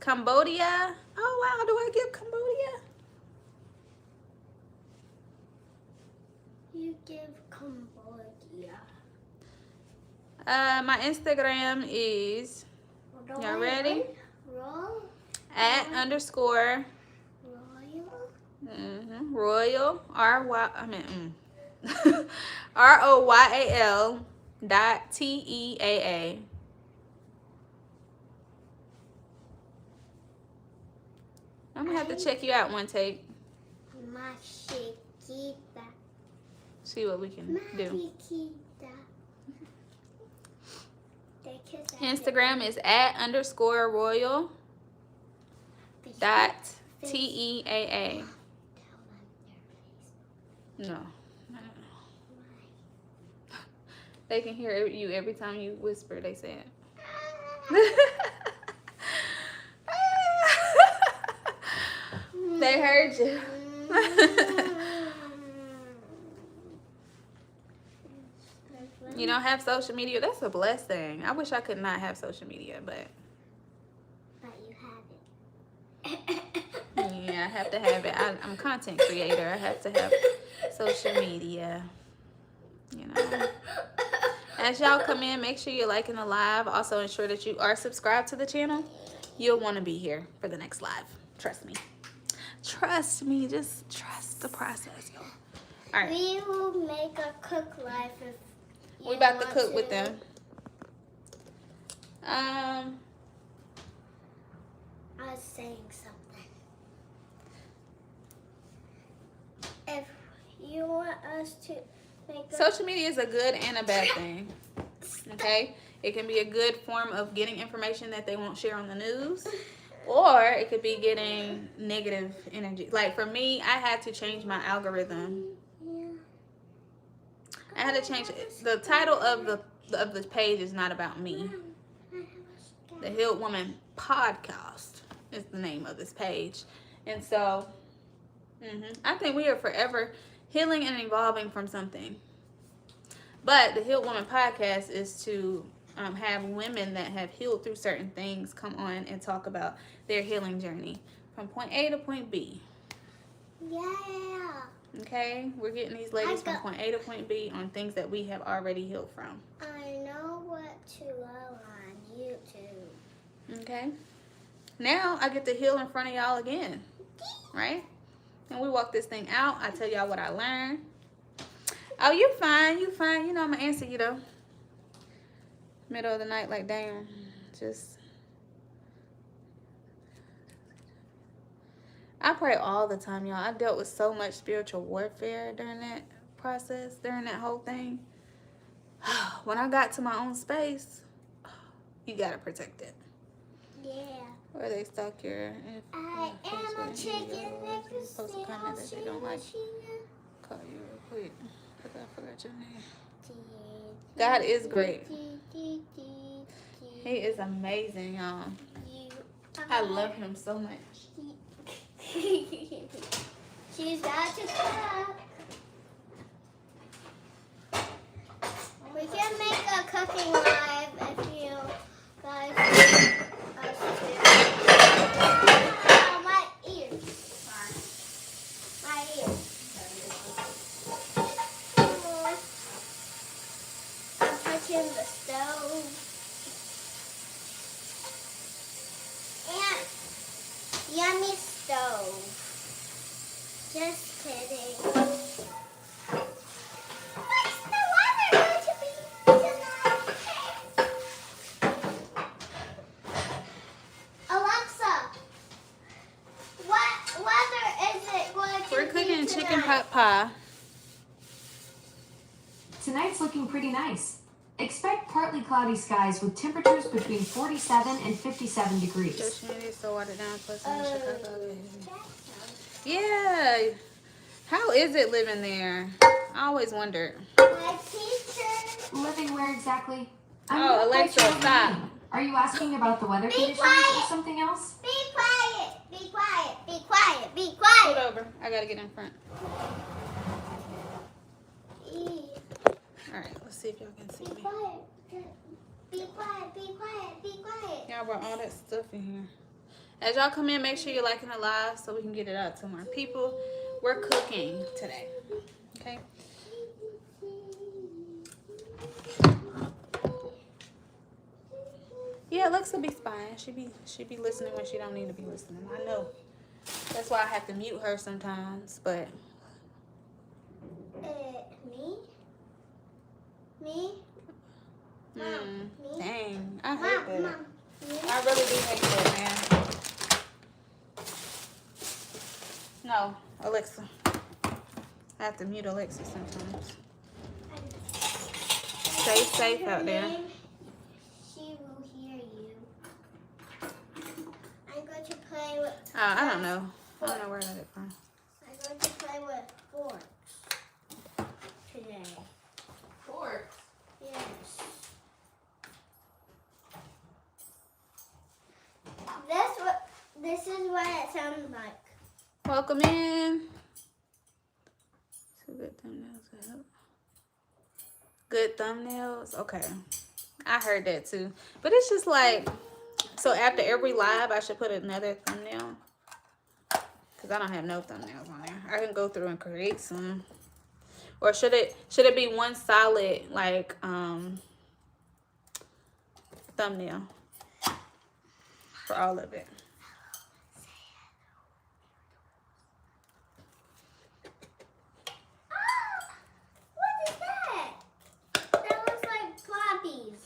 Cambodia. Oh, wow. Do I give Cambodia? You give Cambodia. My Instagram is, y'all ready? Roll. @_ Royal. Royal ROYAL.TEAA. I'm gonna have to check you out one take. My chiquita. See what we can My do. chiquita. Instagram is @_ royal .TEAA. No. They can hear you every time you whisper, they say it. They heard you. You don't have social media? That's a blessing. I wish I could not have social media, but you have it. yeah, I have to have it. I'm a content creator. I have to have social media. You know. As y'all come in, make sure you're liking the live. Also, ensure that you are subscribed to the channel. You'll want to be here for the next live. Trust me. Trust me. Just trust the process, y'all. All right. We will make a cook live if you We about to want cook with them. I was saying something. If you want us to make a Social media is a good and a bad thing. Okay? It can be a good form of getting information that they won't share on the news. Or it could be getting negative energy. Like for me, I had to change my algorithm. I had to change it. The title of the page is not about me. The Healed Woman Podcast is the name of this page. And so I think we are forever healing and evolving from something. But the Healed Woman Podcast is to have women that have healed through certain things come on and talk about their healing journey from point A to point B. Yeah. Okay? We're getting these ladies from point A to point B on things that we have already healed from. I know what to love on YouTube. Okay? Now I get to heal in front of y'all again. Right? And we walk this thing out. I tell y'all what I learned. Oh, you fine. You fine. You know I'm going to answer you, though. Middle of the night, like, damn. Just. I pray all the time, y'all. I dealt with so much spiritual warfare during that process, during that whole thing. When I got to my own space, you got to protect it. Yeah. Or they stalk your... I am a chicken next post a comment that they don't like. machine. Call you real quick. Because I forgot your name. God is great. He is amazing, y'all. I love him so much. She's got to cook. We can make a cooking live if you guys want us to. Oh, my ear. My ear. I'm touching the stove. mommy stove. Just kidding. What's the weather going to be tonight? Alexa, what weather is it going to be We're cooking tonight? chicken pot pie. Tonight's looking pretty nice. Expect partly cloudy skies with temperatures between 47 and 57 degrees. Just needs to water down plus in Chicago. That Yeah. How is it living there? I always wondered. sounds- My teacher. Living where exactly? I'm Oh, not quite Alexa, sure what you stop. mean. Are you asking about the weather Be conditions or quiet. something else? Be quiet. Be quiet. Be quiet. Be Scoot quiet. over. I gotta get in front. All right, let's see if y'all can see Be me. quiet. Be quiet. Be quiet. Be quiet. Y'all brought all that stuff in here. As y'all come in, make sure you're liking the live so we can get it out to more people. We're cooking today. Okay. Yeah, Alexa be spying. She be listening when she don't need to be listening. I know. That's why I have to mute her sometimes. But Me? Me? Mom. Me? dang, I hate Mom. that. Mom. Me? I really do hate that, man. No, Alexa. I have to mute Alexa sometimes. Stay safe out there. She will hear you. I'm going to play with. I don't know. I don't know where I got it from. I'm going to play with forks today. Forks. Yes. This is what it sounds like. Welcome in. So good thumbnails. I hope. Good thumbnails. Okay. I heard that too. But it's just like, so after every live, I should put another thumbnail. Because I don't have no thumbnails on there. I can go through and create some. Or should it be one solid, like, thumbnail for all of it? What is that? That looks like ploppies.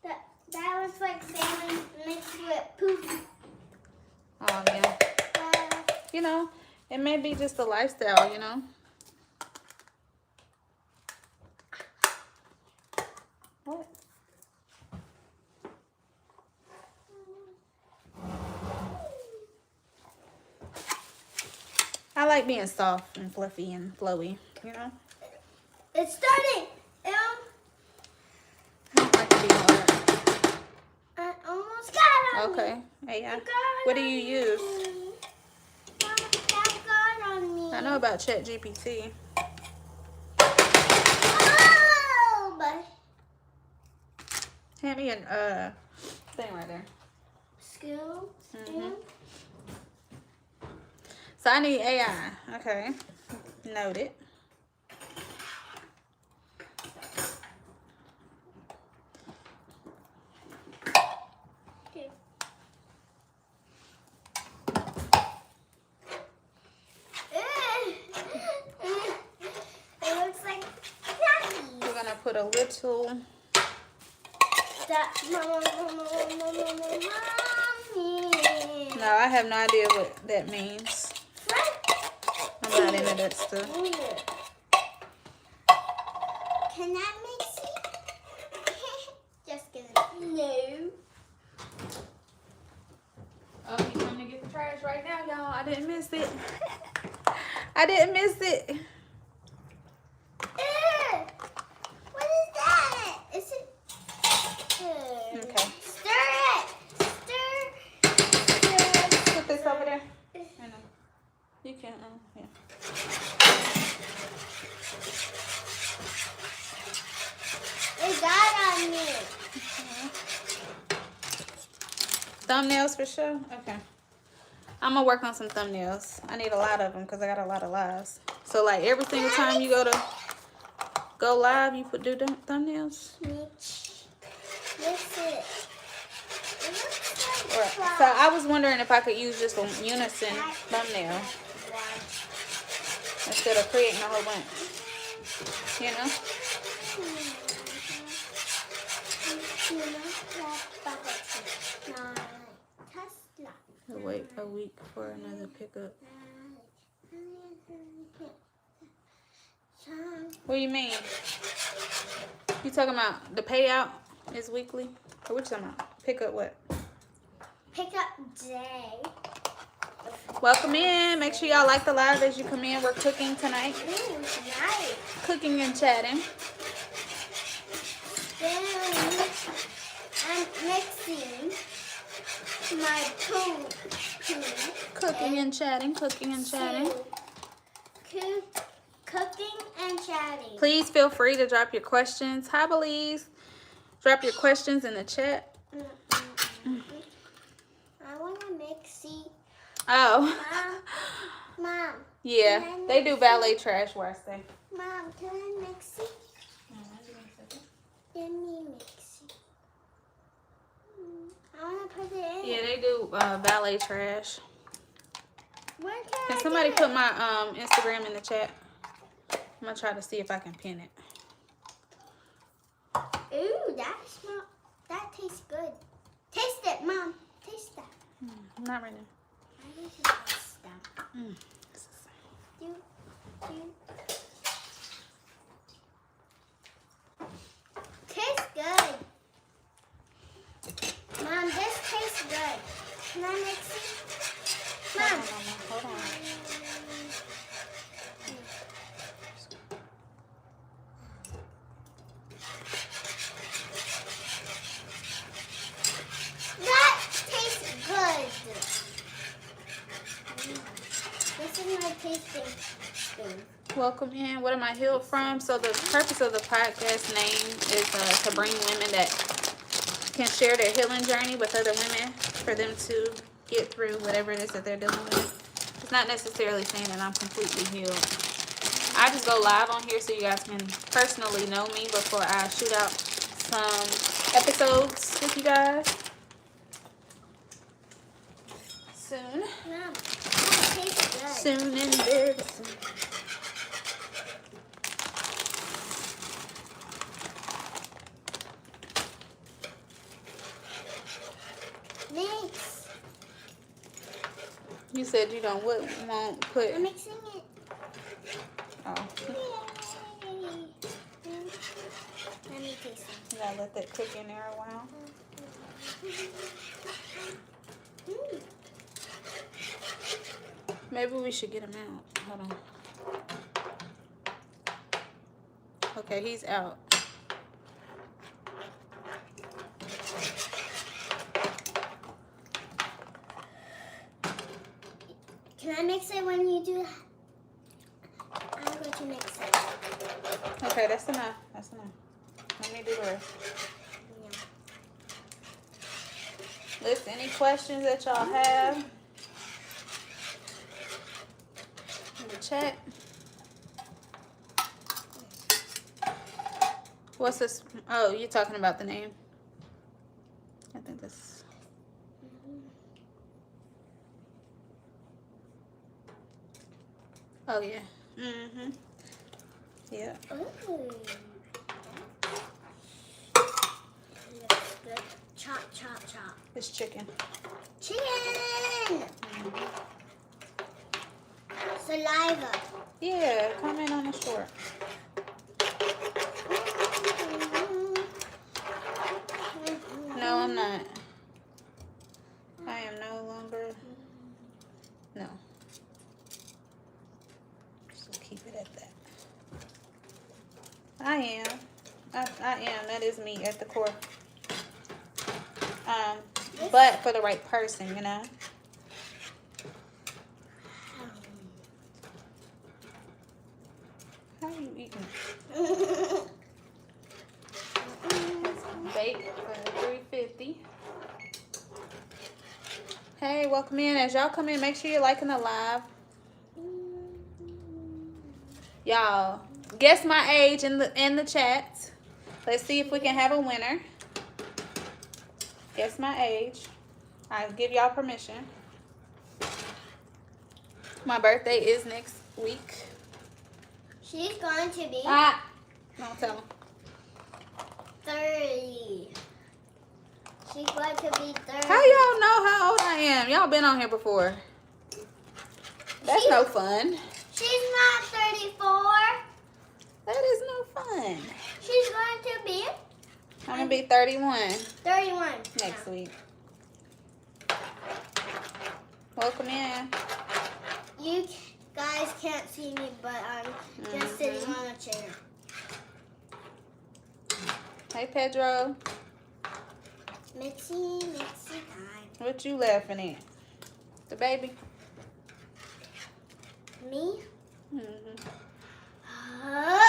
that looks like salmon mixed with poop. Oh, yeah. You know, it may be just a lifestyle, you know. What? I like being soft and fluffy and flowy, you know. It's starting. I don't like to be hard. I almost got on me. Okay. Hey, It got what do on you me. use? Mama, that got on me. I know about ChatGPT. Oh, but Hand me an thing right there. school. Mhm. So I need AI. Okay. Noted. Okay. It looks like We're Daddy. gonna put a little. Mommy. No, I have no idea what that means. I'm not into that stuff. Can that mix it? Just kidding. No. Oh, you coming to get the trash right now, y'all? I didn't miss it. I didn't miss it. Ew. What is that? Is it? Ew. Okay. Stir it. Stir. Put this over there. I know. You can. Yeah. It got on me. Thumbnails for sure. Okay. I'm gonna work on some thumbnails. I need a lot of them because I got a lot of lives. So like every single time you go live, you do thumbnails. Mix it. It looks like So I was wondering if I could use just a unison thumbnail instead of creating a whole bunch. You know? We'll wait a week for another pickup. What do you mean? You talking about the payout is weekly? Or what you talking about? Pickup what? Pickup day. Welcome in. Make sure y'all like the live as you come in. We're cooking tonight. Nice. Cooking and chatting. Then I'm mixing my poo. Cooking and chatting. Cooking and chatting. Cooking and chatting. Please feel free to drop your questions. Hi, Belize. Drop your questions in the chat. I want to mix it. Oh. Mom. Yeah, they do valet trash where I stay. Mom, can I mix it? Let me mix it. I want to put it in. Yeah, they do valet trash. Where Can I somebody do put it? my Instagram in the chat? I'm gonna try to see if I can pin it. Ooh, that tastes good. Taste it, Mom. Taste that. Not right now. I need to taste that. It's the same. Tastes good. Mom, this tastes good. Can I mix it? Mom. Hold on. That tastes good. This is my tasting spoon. Welcome in. What am I healed from? So the purpose of the podcast name is to bring women that can share their healing journey with other women for them to get through whatever it is that they're dealing with. It's not necessarily saying that I'm completely healed. I just go live on here so you guys can personally know me before I shoot out some episodes with you guys. Soon. Mom, that tastes good. Soon and very soon. Mix. You said you don't won't put. I'm mixing it. Oh, Yay. Let me taste it. you gotta let that cook in there a while. Mm. Maybe we should get him out. Hold on. Okay, he's out. Can I mix it when you do that? I'm going to mix it. Okay, that's enough. That's enough. Let me do the rest. Yeah. List any questions that y'all have in the chat. What's this? Oh, you're talking about the name. I think this. Oh yeah. Mhm. Yeah. Ooh. Looks good. Chop, chop, chop. It's chicken. Chicken! Saliva. Yeah, comment on the short. No, I'm not. I am no longer. No. So keep it at that. I am. I am. That is me at the core. But for the right person, you know. How are you eating? Bake for $3.50. Hey, welcome in. As y'all come in, make sure you're liking the live. Y'all, guess my age in the chat. Let's see if we can have a winner. Guess my age. I give y'all permission. My birthday is next week. She's going to be Don't tell them. 30. She's going to be 30. How y'all know how old I am? Y'all been on here before. That's no fun. She's not 34. That is no fun. She's going to be I'm gonna be 31 31 next week. Welcome in. You guys can't see me, but I'm just sitting on a chair. Hey Pedro, Mitzi time. what you laughing at? The baby? Me? Mm-hmm. Uh,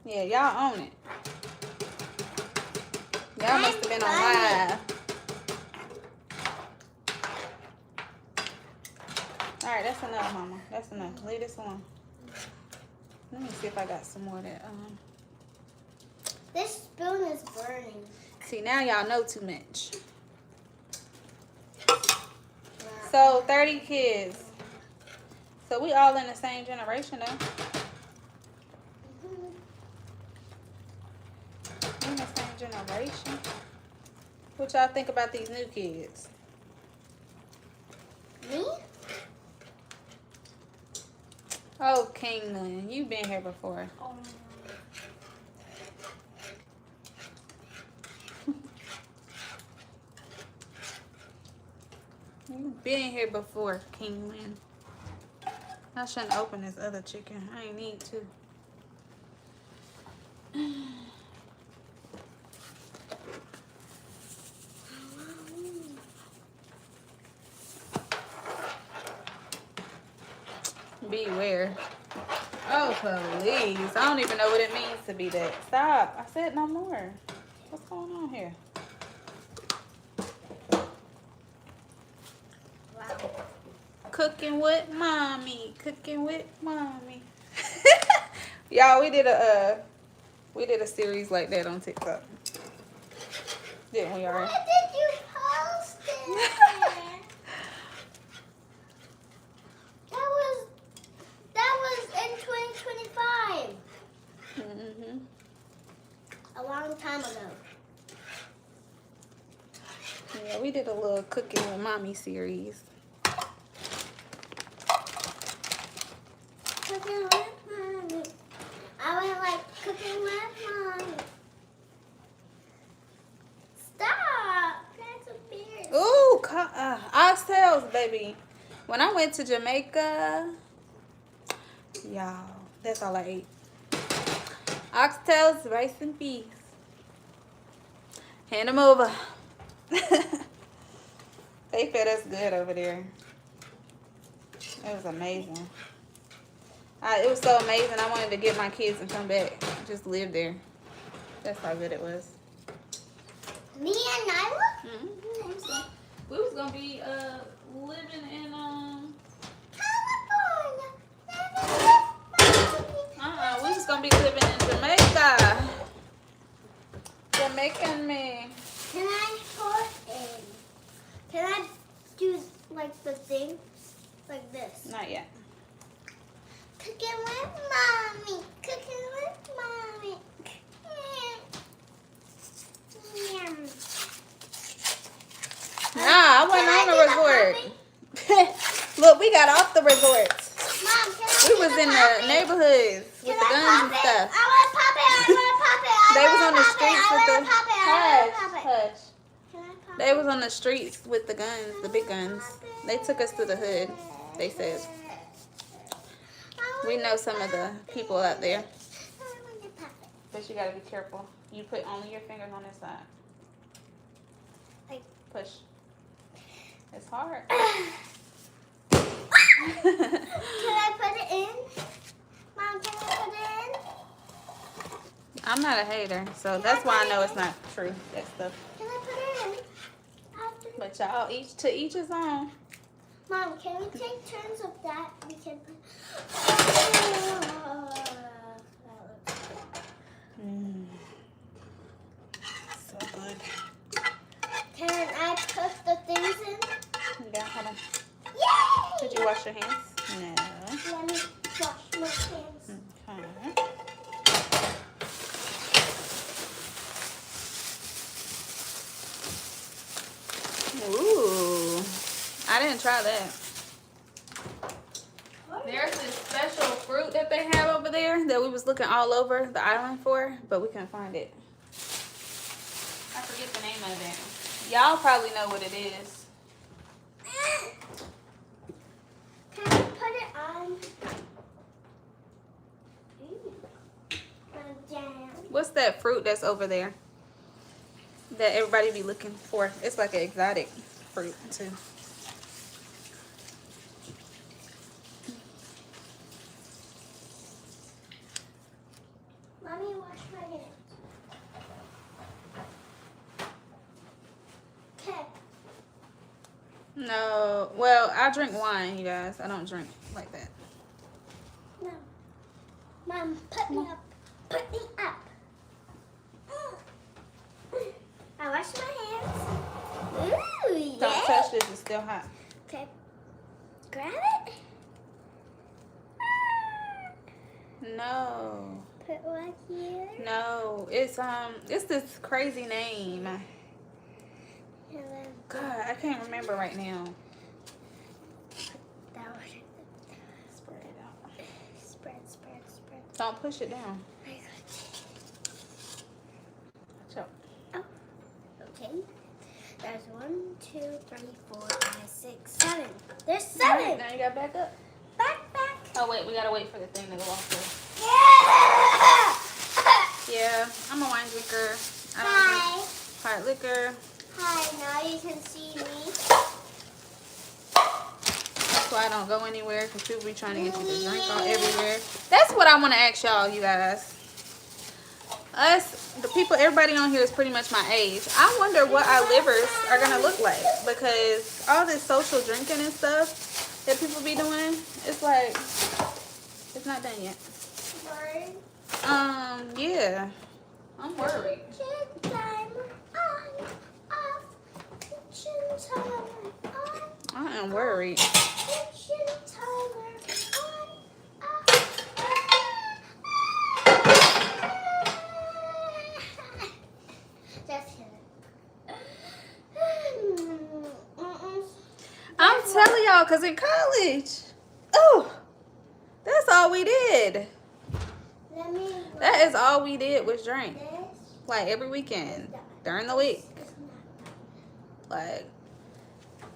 Yeah, y'all own it. Y'all must have been on live. All right, that's enough, Mama. That's enough. Leave this alone. Let me see if I got some more of that. this spoon is burning. See, now y'all know too much. So 30 kids. So we all in the same generation, though. We in the same generation. What y'all think about these new kids? Me? Oh, Kingland, you've been here before. Oh. You've been here before, Kingland. I shouldn't open this other chicken. I ain't need to. Beware. Oh, please. I don't even know what it means to be that. Stop. I said no more. What's going on here? Wow. Cooking with mommy. Cooking with mommy. Y'all, we did a series like that on TikTok. Didn't we already? Why did you post it? that was in 2025. Mm-hmm. A long time ago. Yeah, we did a little cooking with mommy series. Cooking with mommy. I went like cooking with mommy. Stop. That's a beard. Ooh, oxtails, baby. When I went to Jamaica, y'all, that's all I ate. Oxtails, rice and peas. Hand them over. They fed us good over there. It was amazing. It was so amazing. I wanted to get my kids and come back. Just live there. That's how good it was. Me and Nyla? Mm-hmm. We was gonna be living in California. we was gonna be living in Jamaica. Jamaican me. Can I put in? Can I do like the thing? Like this? Not yet. Cooking with mommy. Cooking with mommy. Nah, I wasn't on the resort. Look, we got off the resort. Mom, can I We do was the in the popping? neighborhoods with Can the I guns pop and it? stuff. I want to pop it. I want to pop it. They was on the streets with the Can I pop it? hush. Can I pop They was on the streets with the guns, the big guns. They took us to the hood. They said we know some of the people out there, I want to pop it. but you gotta be careful. You put only your fingers on this side. Like- Push. It's hard. Can I put it in? Mom, can I put it in? I'm not a hater, so that's why I know it's not true. That stuff. Can I put it in? After. But y'all, each his own. Mom, can we take turns of that? We can put. So good. Can I put the You wash your hands? No. Let me wash my hands. Okay. Ooh. I didn't try that. There's this special fruit that they have over there that we was looking all over the island for, but we couldn't find it. I forget the name of it. Y'all probably know what it is. Can I put it on? Jam. What's that fruit that's over there that everybody be looking for? It's like an exotic fruit too. Mommy, wash my hands. Okay. No, well, I drink wine, you guys. I don't drink like that. No. Mom, put me up. Put me up. I wash my hands. Ooh, yeah. Don't touch this, it's still hot. Okay. Grab it. No. Put one here. No. It's this crazy name. And then God, I can't remember right now. that one. Spread it out. Spread, spread, spread. Don't push it down. I got So, it. Okay. There's 1, 2, 3, 4, 5, 6, 7. There's 7. now you gotta back up. Back, back. Oh wait, we gotta wait for the thing to go off there. Yeah. Yeah, I'm a wine drinker. I don't Hi. drink hard liquor. Hi, now you can see me. That's why I don't go anywhere, because people be trying to get you to drink all everywhere. That's what I want to ask y'all, you guys. Us, the people, everybody on here is pretty much my age. I wonder what our livers are going to look like, because all this social drinking and stuff that people be doing, it's like, it's not done yet. Bird. Yeah. I'm worried. Kitchen timer on, off. Kitchen timer on. I am worried. Kitchen timer on, off. Just kidding. I'm telling y'all, because in college, oh, that's all we did. Let me That is all we did was drink. this. Like every weekend, during the week. Like,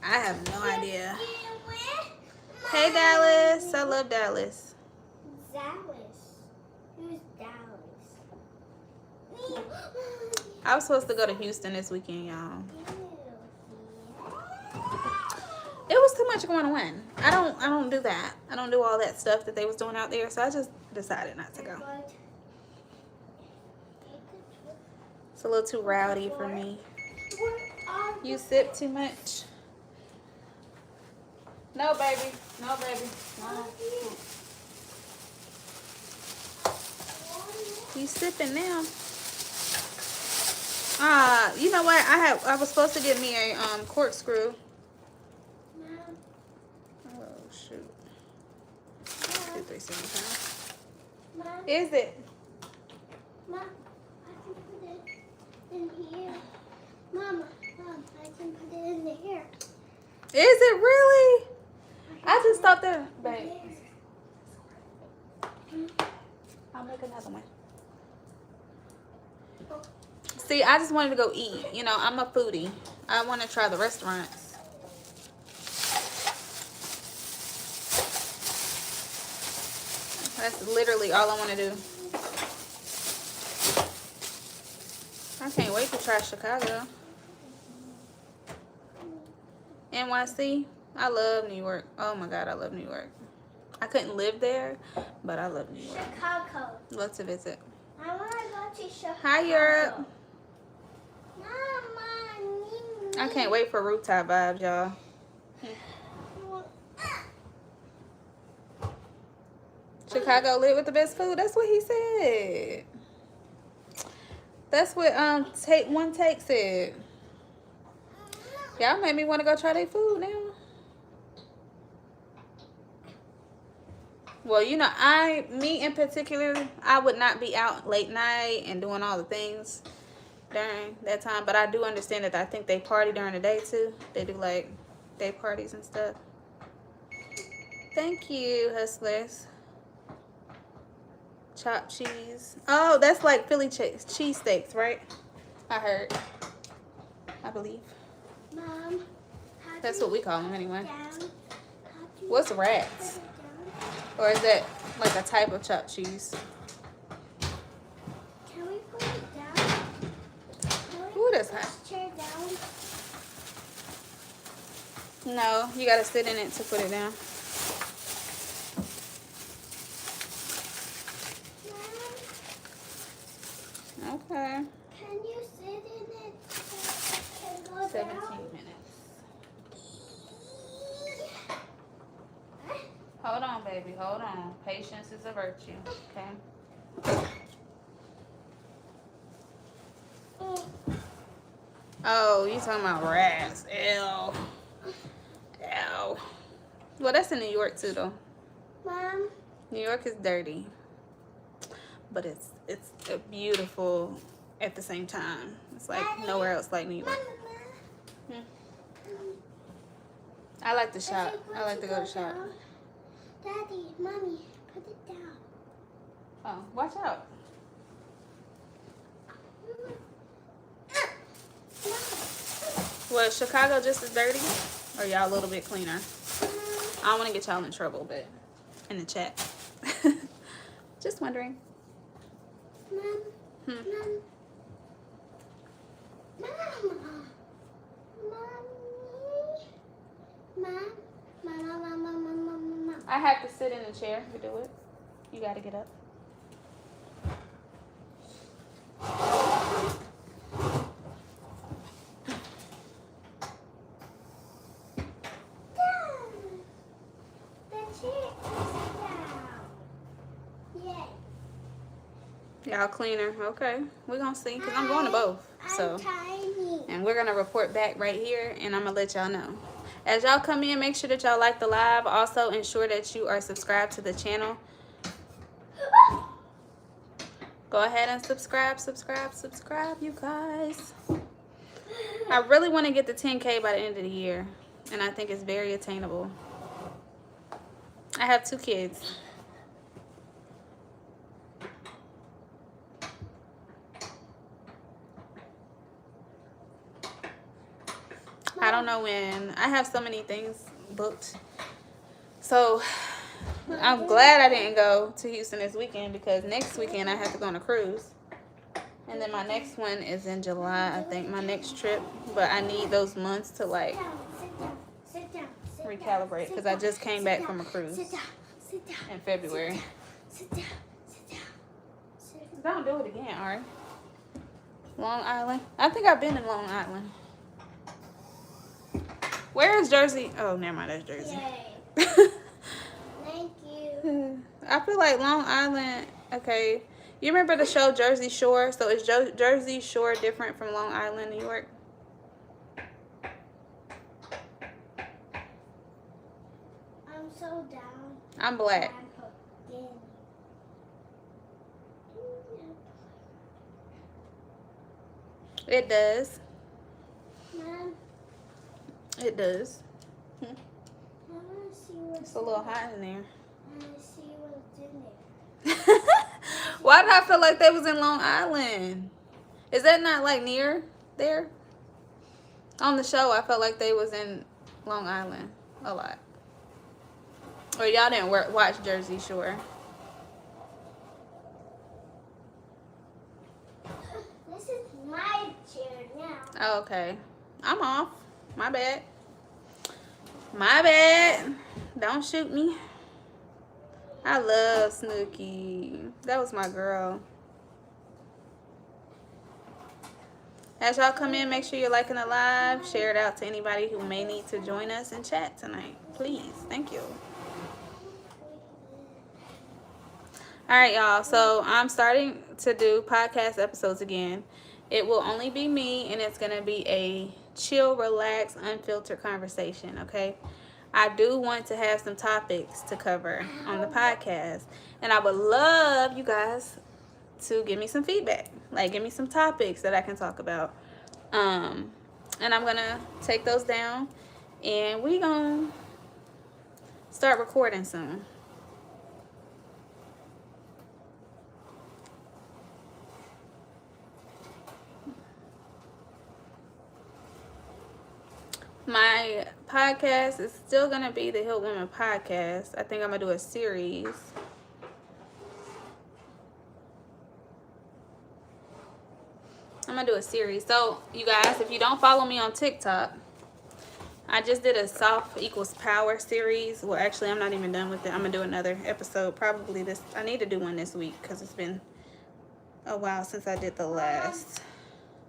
I have no idea. Hey, Dallas. I love Dallas. Dallas. Who's Dallas? Me. I was supposed to go to Houston this weekend, y'all. It was too much going on. I don't do that. I don't do all that stuff that they was doing out there, so I just decided not to go. It's a little too rowdy for me. You sip too much? No, baby. No, baby. No. You sipping now? You know what? I was supposed to get me a corkscrew. Oh shoot. 2, 3, 7 pounds. Mom, Is it? Mom, I can put it in here. Mom, I can put it in here. Is it really? I just thought that, babe. I'll make another one. See, I just wanted to go eat. You know, I'm a foodie. I want to try the restaurants. That's literally all I want to do. I can't wait to try Chicago. NYC. I love New York. Oh my God, I love New York. I couldn't live there, but I love New York. Chicago. Love to visit. I want to go to Chicago. Hi, Europe. Mama, I can't wait for rooftop vibes, y'all. Chicago lit with the best food. That's what he said. That's what Take One Take said. Y'all made me want to go try their food now. Well, you know, me in particular, I would not be out late night and doing all the things during that time. But I do understand that I think they party during the day too. They do like day parties and stuff. Thank you, hustlers. Chopped cheese. Oh, that's like Philly cheese steaks, right? I heard. I believe. Mom, That's what we call them anyway. down? What's rats? Or is that like a type of chopped cheese? Can we put it down? Can we Ooh, that's put hot. this chair down? No, you gotta sit in it to put it down. Mom, Okay. can you sit in it so it can go 17 down? minutes. Hold on, baby. Hold on. Patience is a virtue. Okay. Oh, you talking about rats? Ew. Ew. Well, that's in New York too, though. Mom, New York is dirty, but it's beautiful at the same time. It's like nowhere else like New York. I like to shop. I like to go to shop. Daddy, Mommy, put it down. Oh, watch out. Was Chicago just as dirty, or y'all a little bit cleaner? I don't want to get y'all in trouble, but in the chat. Just wondering. Mom, Hmm. Mom, Mom. I have to sit in a chair to do it. You got to get up. Y'all cleaner. Okay. We're going to see because I'm going to both. So, I'm tiny. and we're going to report back right here and I'm going to let y'all know. As y'all come in, make sure that y'all like the live. Also, ensure that you are subscribed to the channel. Go ahead and subscribe, you guys. I really want to get to 10K by the end of the year. And I think it's very attainable. I have 2 kids. I don't know when. I have so many things booked. So I'm glad I didn't go to Houston this weekend because next weekend I have to go on a cruise. And then my next one is in July, I think, my next trip. But I need those months to like Sit down. recalibrate because I just came back from a cruise Sit down. in February. Sit down. Don't do it again, Ari. Long Island. I think I've been in Long Island. Where is Jersey? Oh, never mind, that's Jersey. Yay. Thank you. I feel like Long Island. Okay, you remember the show Jersey Shore? So is Jersey Shore different from Long Island, New York? I'm so down. I'm black. It does. Mom, It does. I want to see what's It's a little hot in there. I want to see what's in there. Why did I feel like they was in Long Island? Is that not like near there? On the show, I felt like they was in Long Island a lot. Or y'all didn't watch Jersey Shore. This is my chair now. Oh, okay. I'm off. My bad. My bad. Don't shoot me. I love Snooki. That was my girl. As y'all come in, make sure you're liking the live. Share it out to anybody who may need to join us in chat tonight. Please. Thank you. All right, y'all. So I'm starting to do podcast episodes again. It will only be me, and it's going to be a chill, relaxed, unfiltered conversation, okay? I do want to have some topics to cover on the podcast. And I would love you guys to give me some feedback. Like, give me some topics that I can talk about. And I'm going to take those down. And we going to start recording soon. My podcast is still going to be the Healed Women Podcast. I think I'm going to do a series. So, you guys, if you don't follow me on TikTok, I just did a Soft Equals Power series. Well, actually, I'm not even done with it. I'm going to do another episode. Probably this. I need to do one this week because it's been a while since I did the last.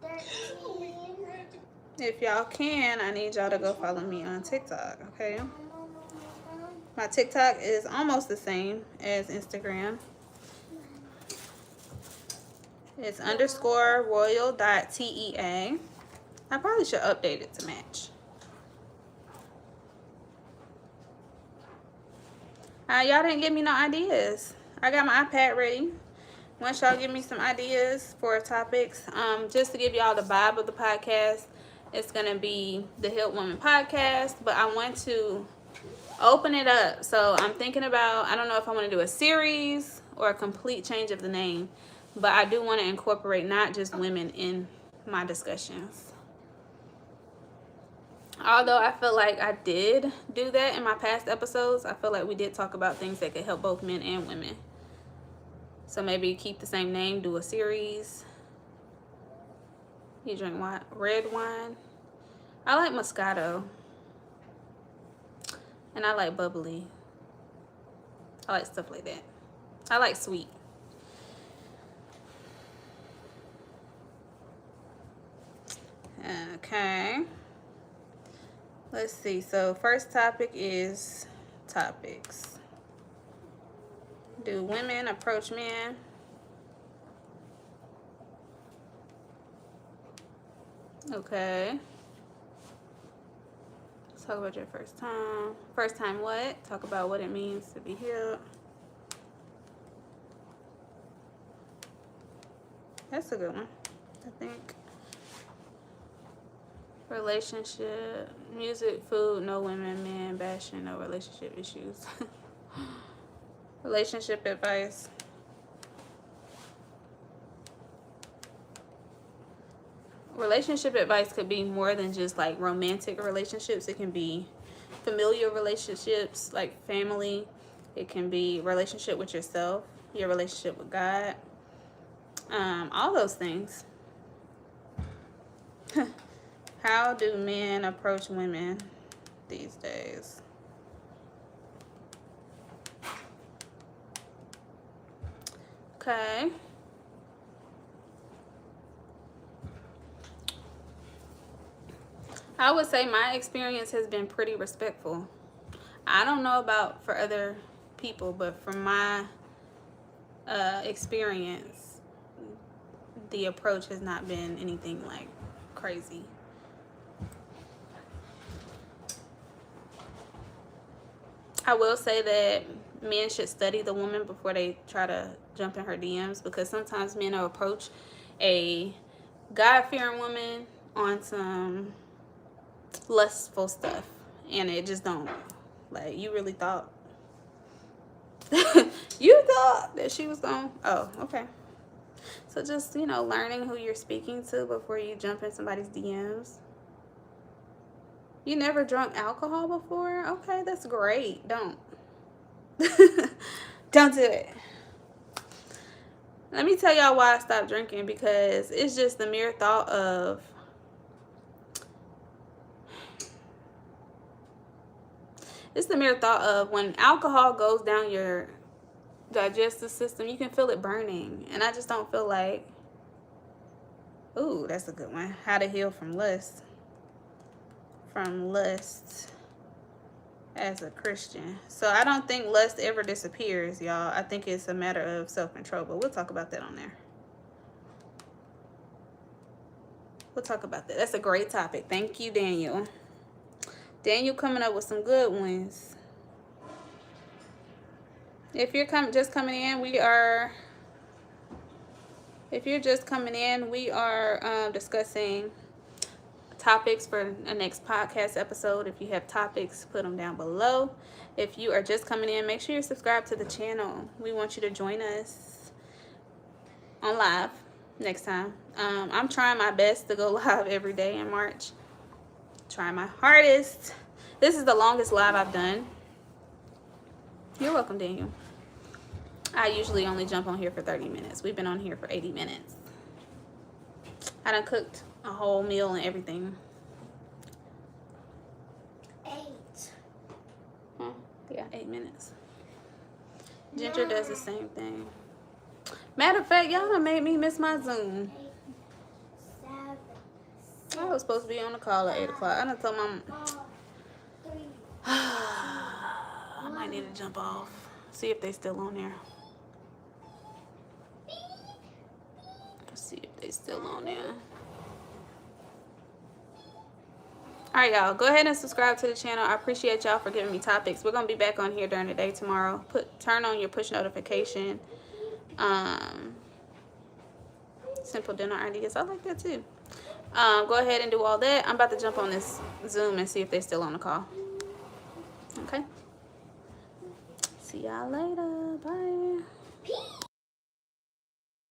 13. If y'all can, I need y'all to go follow me on TikTok, okay? My TikTok is almost the same as Instagram. It's _royal.tea. I probably should update it to match. Y'all didn't give me no ideas. I got my iPad ready. Once y'all give me some ideas for topics, just to give y'all the vibe of the podcast, it's going to be the Healed Woman Podcast, but I want to open it up. So I'm thinking about, I don't know if I want to do a series or a complete change of the name, but I do want to incorporate not just women in my discussions. Although I feel like I did do that in my past episodes, I feel like we did talk about things that could help both men and women. So maybe keep the same name, do a series. You drink wine, red wine. I like Moscato. And I like bubbly. I like stuff like that. I like sweet. Okay. Let's see. So first topic is topics. Do women approach men? Okay. Let's talk about your first time. First time what? Talk about what it means to be healed. That's a good one, I think. Relationship, music, food, no women, men, bashing, no relationship issues. Relationship advice. Relationship advice could be more than just like romantic relationships. It can be familiar relationships, like family. It can be relationship with yourself, your relationship with God. All those things. How do men approach women these days? Okay. I would say my experience has been pretty respectful. I don't know about for other people, but from my experience, the approach has not been anything like crazy. I will say that men should study the woman before they try to jump in her DMs, because sometimes men will approach a God-fearing woman on some lustful stuff, and it just don't, like, you really thought you thought that she was gonna, oh, okay. So just, you know, learning who you're speaking to before you jump in somebody's DMs. You never drunk alcohol before? Okay, that's great. Don't. Don't do it. Let me tell y'all why I stopped drinking, because it's just the mere thought of when alcohol goes down your digestive system, you can feel it burning. And I just don't feel like, ooh, that's a good one. How to heal from lust. From lust as a Christian. So I don't think lust ever disappears, y'all. I think it's a matter of self-control, but we'll talk about that on there. We'll talk about that. That's a great topic. Thank you, Daniel. Daniel coming up with some good ones. If you're just coming in, we are discussing topics for the next podcast episode. If you have topics, put them down below. If you are just coming in, make sure you're subscribed to the channel. We want you to join us on live next time. I'm trying my best to go live every day in March. Trying my hardest. This is the longest live I've done. You're welcome, Daniel. I usually only jump on here for 30 minutes. We've been on here for 80 minutes. I done cooked a whole meal and everything. 8. Huh? Yeah, 8 minutes. Ginger does the same thing. Matter of fact, y'all done made me miss my Zoom. 8, 7, I was supposed to be on the call at 8 o'clock. I done told Mom 4, 3. I might need to jump off. See if they still on there. Let's see if they still on there. Alright, y'all. Go ahead and subscribe to the channel. I appreciate y'all for giving me topics. We're going to be back on here during the day tomorrow. Turn on your push notification. Simple dinner ideas. I like that too. Go ahead and do all that. I'm about to jump on this Zoom and see if they're still on the call. Okay. See y'all later. Bye. Peace.